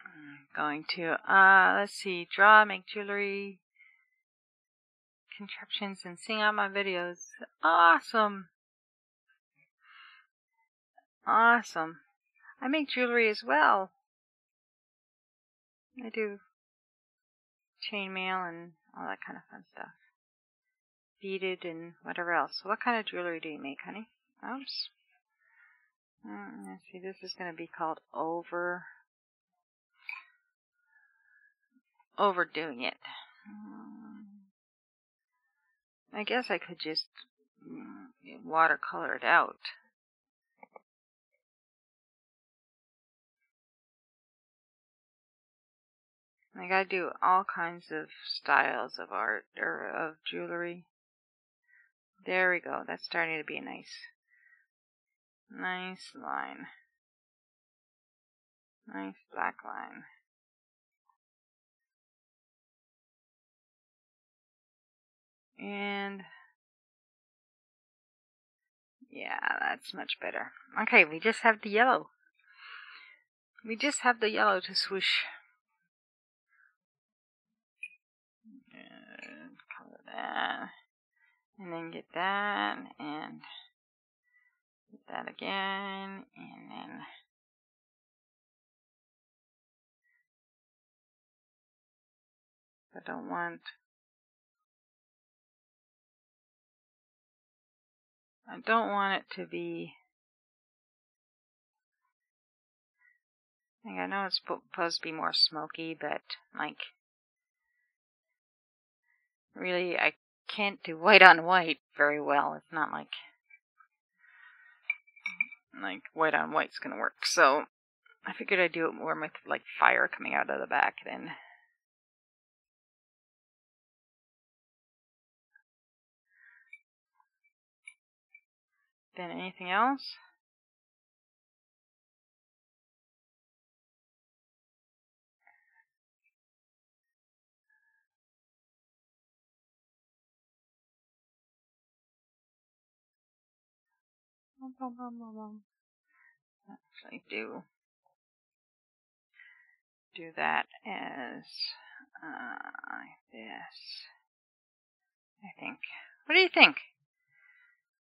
I'm going to, let's see, draw, make jewelry, contraptions, and sing out my videos. Awesome! Awesome. I make jewelry as well. I do chainmail and all that kind of fun stuff. Beaded and whatever else. So what kind of jewelry do you make, honey? Oops. Let's see, this is going to be called overdoing it. I guess I could just watercolor it out. Like I do all kinds of styles of art or of jewelry. There we go. That's starting to be a nice line. Nice black line. And yeah, that's much better. Okay, we just have the yellow. We just have the yellow to swoosh. And color that. And then get that. And get that again. And then I don't want it to be. Like I know it's supposed to be more smoky, but like really I can't do white on white very well. It's not like white on white's gonna work. So I figured I'd do it more with like fire coming out of the back then. Then anything else? Actually do that as this, I think. What do you think?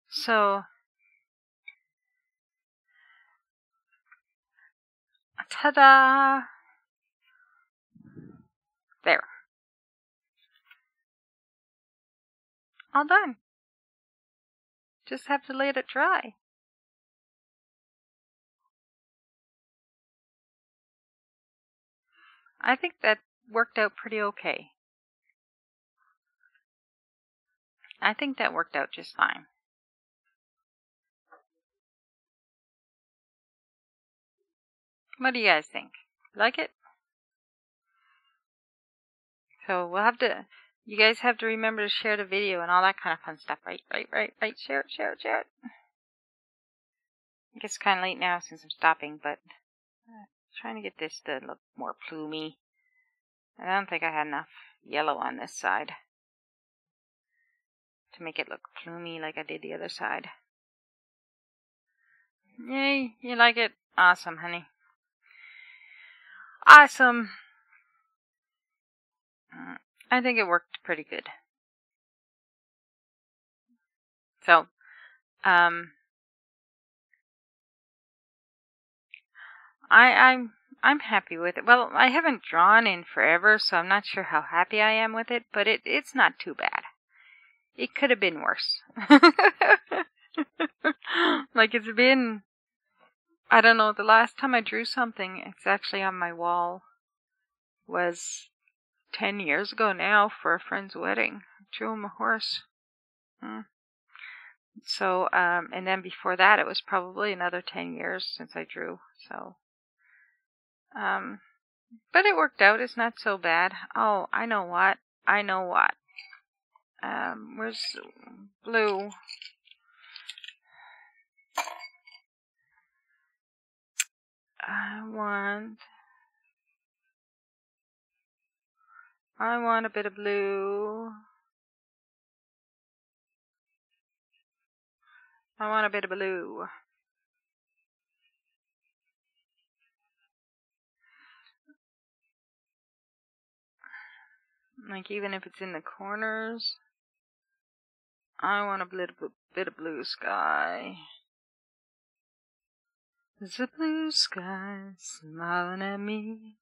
So, ta-da! There. All done. Just have to let it dry. I think that worked out pretty okay. I think that worked out just fine. What do you guys think? Like it? So we'll have to, you guys have to remember to share the video and all that kind of fun stuff, right? Share it. I guess it's kind of late now since I'm stopping, but trying to get this to look more plumey. I don't think I had enough yellow on this side to make it look plumey like I did the other side. Yay, you like it? Awesome, honey. Awesome. I think it worked pretty good. So, I'm happy with it. Well, I haven't drawn in forever, so I'm not sure how happy I am with it, but it's not too bad. It could have been worse. Like, it's been, I don't know, the last time I drew something, it's actually on my wall, was 10 years ago now for a friend's wedding. I drew him a horse. So, and then before that, it was probably another 10 years since I drew, so, but it worked out. It's not so bad. Oh, I know what. Where's blue? I want a bit of blue. I want a bit of blue. Like, even if it's in the corners, I want a bit of blue sky. The blue sky smiling at me.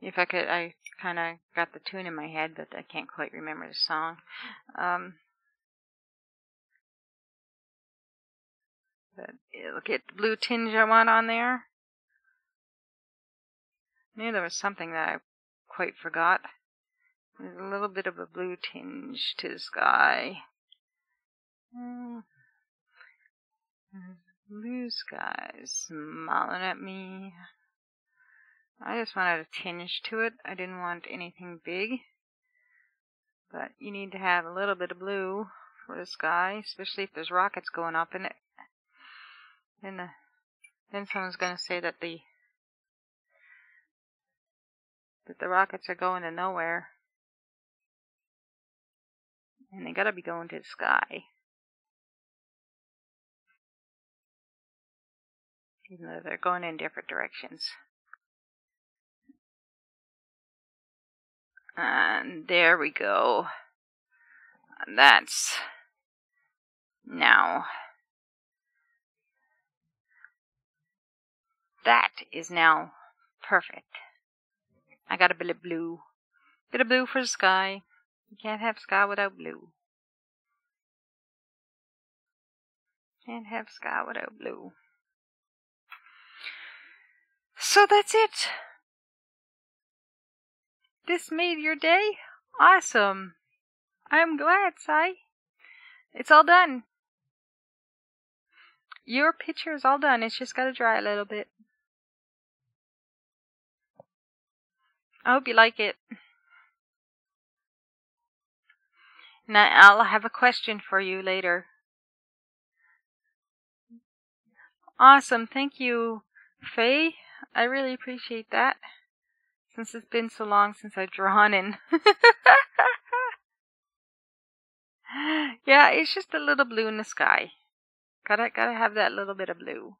If I could, I kind of got the tune in my head, but I can't quite remember the song. But it'll get the blue tinge I want on there. I knew there was something that I quite forgot. There's a little bit of a blue tinge to the sky. Blue sky smiling at me. I just wanted a tinge to it. I didn't want anything big. But you need to have a little bit of blue for the sky, especially if there's rockets going up in it. Then someone's going to say that the rockets are going to nowhere. And they got to be going to the sky. Even though they're going in different directions. And there we go. That's now. That is now perfect. I got a bit of blue. Bit of blue for the sky. You can't have sky without blue. Can't have sky without blue. So that's it. This made your day? Awesome. I'm glad, Si. It's all done. Your picture is all done. It's just got to dry a little bit. I hope you like it. Now, I'll have a question for you later. Awesome. Thank you, Faye. I really appreciate that. Since it's been so long since I've drawn in. Yeah, it's just a little blue in the sky. Gotta have that little bit of blue.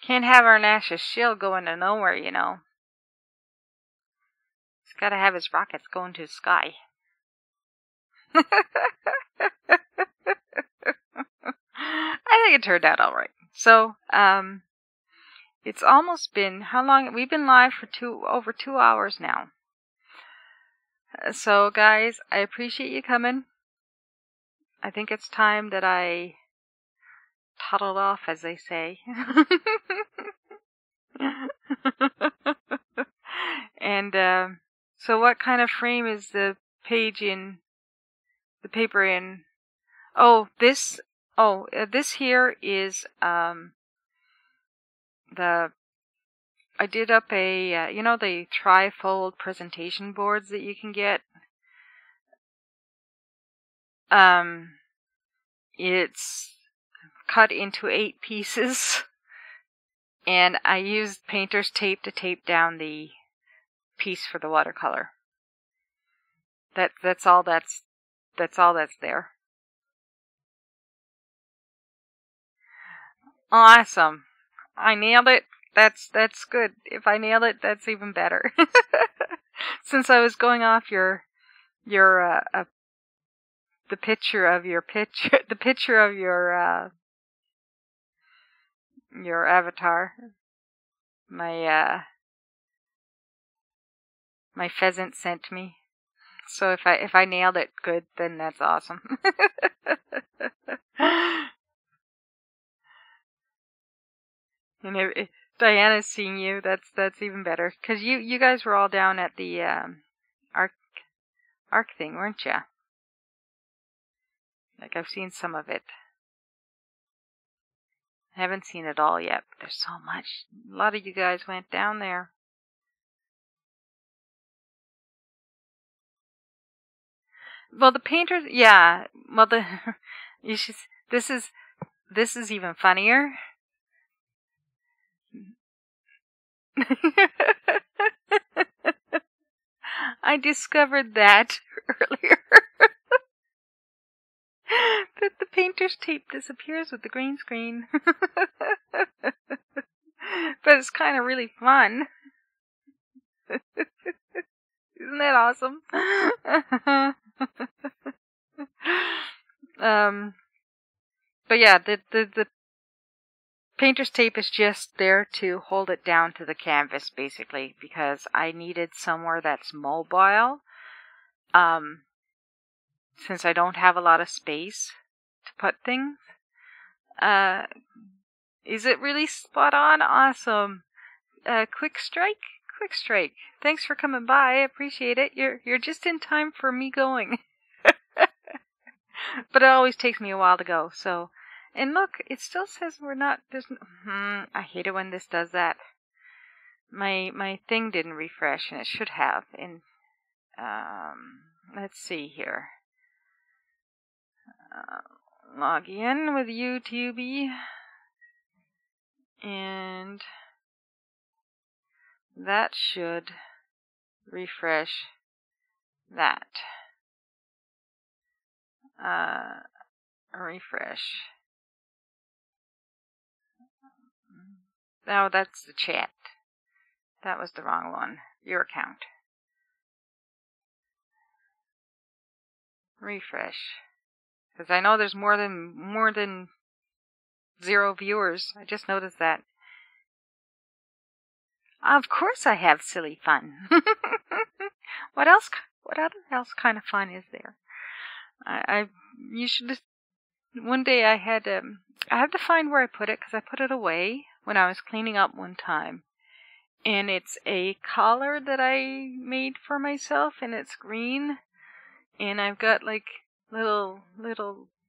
Can't have our Nash's shield going to nowhere, you know. He's gotta have his rockets going to the sky. I think it turned out alright. So, it's almost been, how long? We've been live for over 2 hours now. So guys, I appreciate you coming. I think it's time that I toddled off, as they say. And so what kind of frame is the page in, the paper in? Oh, this here is the I did up a you know, the tri-fold presentation boards that you can get. It's cut into 8 pieces, and I used painter's tape to tape down the piece for the watercolor. That's all that's there. Awesome. I nailed it. That's good. If I nailed it, that's even better. Since I was going off your the picture of your your avatar, my my pheasant sent me. So if I nailed it good, then that's awesome. And if Diana's seeing you, that's even better. 'Cause you guys were all down at the arc thing, weren't you? Like, I've seen some of it. I haven't seen it all yet, but there's so much. A lot of you guys went down there. Well, the painters, yeah. Well, you should. This is even funnier. I discovered that earlier. That the painter's tape disappears with the green screen. But it's kind of really fun. Isn't that awesome? But yeah, the painter's tape is just there to hold it down to the canvas, basically, because I needed somewhere that's mobile. Since I don't have a lot of space to put things. Is it really spot on? Awesome. Quick strike. Thanks for coming by. I appreciate it. You're just in time for me going. But it always takes me a while to go. So, and look, it still says we're not. I hate it when this does that. My thing didn't refresh, and it should have. And let's see here. Log in with YouTube, and that should refresh that. Refresh. Oh, that's the chat. That was the wrong one. Your account. Refresh. Because I know there's more than 0 viewers. I just noticed that. Of course I have silly fun. What else? What other else kind of fun is there? You should. One day I had to find where I put it, because I put it away when I was cleaning up one time. And it's a collar that I made for myself, and it's green. And I've got like little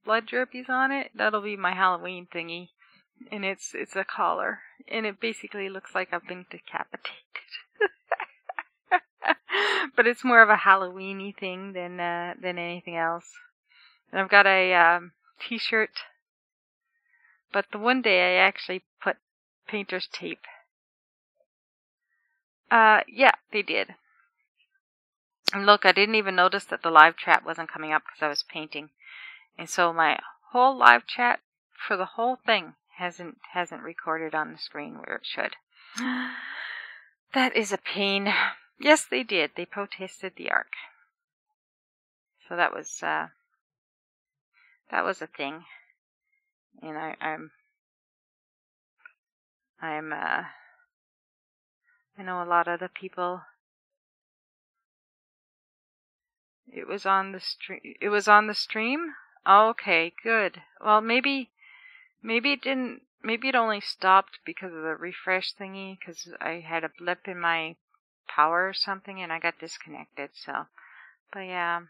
blood drippies on it. That'll be my Halloween thingy. And it's a collar, and it basically looks like I've been decapitated. But it's more of a Halloween-y thing than anything else. And I've got a t-shirt. But the one day I actually put painter's tape. Yeah, they did. And look, I didn't even notice that the live chat wasn't coming up because I was painting. And so my whole live chat for the whole thing hasn't recorded on the screen where it should. That is a pain. Yes, they did. They protested the arc. So that was a thing. And I know a lot of the people It was on the stream. It was on the stream? Okay, good. Well, maybe it didn't. Maybe it only stopped because of the refresh thingy, because I had a blip in my power or something, and I got disconnected. So, but yeah,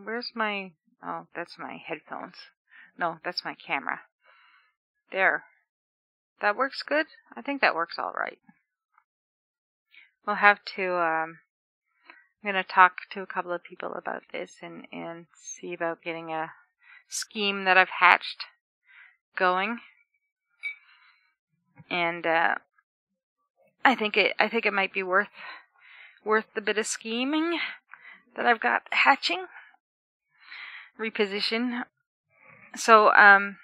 where's my? Oh, that's my headphones. No, that's my camera. There. That works good. I think that works all right. We'll have to. I'm gonna talk to a couple of people about this and see about getting a scheme that I've hatched going. And I think it might be worth the bit of scheming that I've got hatching. Reposition. So I'm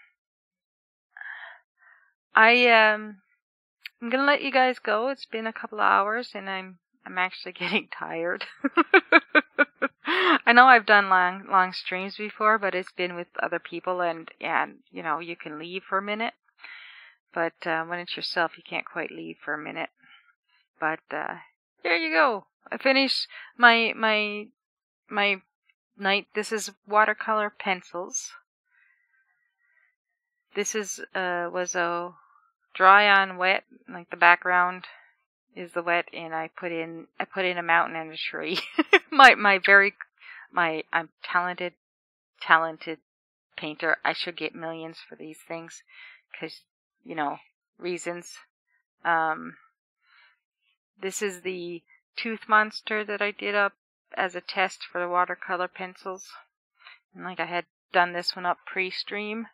gonna let you guys go. It's been a couple of hours, and I'm actually getting tired. I know I've done long streams before, but it's been with other people, and you know, you can leave for a minute. But when it's yourself, you can't quite leave for a minute. But there you go. I finished my night. This is watercolor pencils. This was a dry on wet, like the background is the wet, and I put in a mountain and a tree. I'm talented painter. I should get millions for these things, 'cause, you know, reasons. This is the tooth monster that I did up as a test for the watercolor pencils. And like I had done this one up pre-stream.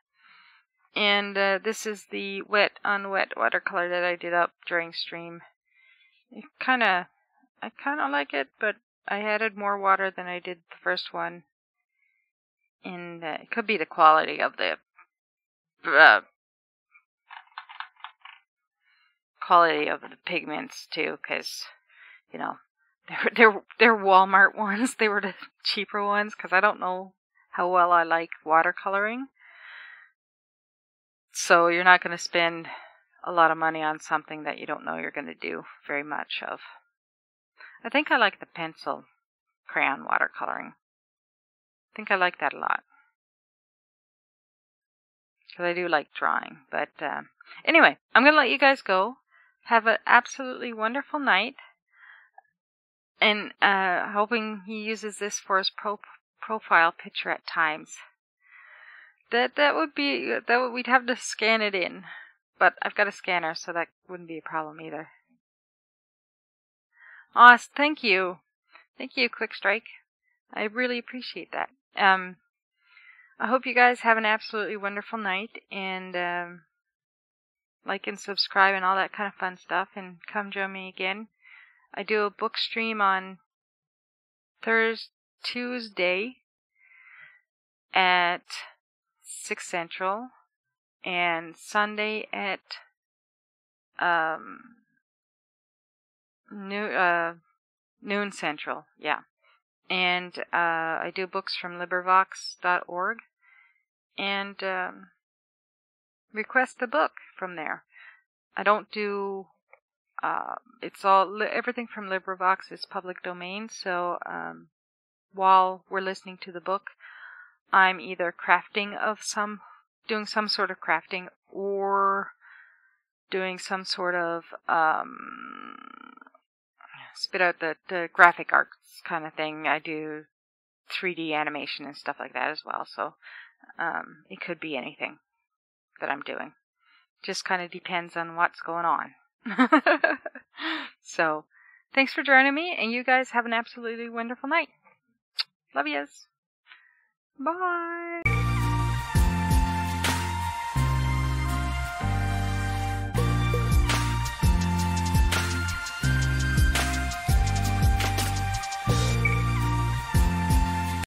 And this is the wet on wet watercolor that I did up during stream. I kind of like it, but I added more water than I did the first one. And it could be the quality of the pigments too, because, you know, they're Walmart ones. They were the cheaper ones, because I don't know how well I like watercoloring. So you're not going to spend a lot of money on something that you don't know you're going to do very much of. I think I like the pencil crayon watercoloring. I think I like that a lot, because I do like drawing. But anyway, I'm going to let you guys go. Have an absolutely wonderful night. And hoping he uses this for his profile picture at times. We'd have to scan it in, but I've got a scanner, so that wouldn't be a problem either. Awesome, thank you, Quick Strike. I really appreciate that. I hope you guys have an absolutely wonderful night, and like and subscribe and all that kind of fun stuff, and come join me again. I do a book stream on Tuesday at 6 Central, and Sunday at noon Central. Yeah. And I do books from LibriVox.org, and request a book from there. I don't do everything from LibriVox is public domain, so while we're listening to the book, I'm either doing some sort of crafting, or doing some sort of spit out the graphic arts kind of thing. I do 3D animation and stuff like that as well, so it could be anything that I'm doing. Just kind of depends on what's going on. So, thanks for joining me, and you guys have an absolutely wonderful night. Love yous. Bye.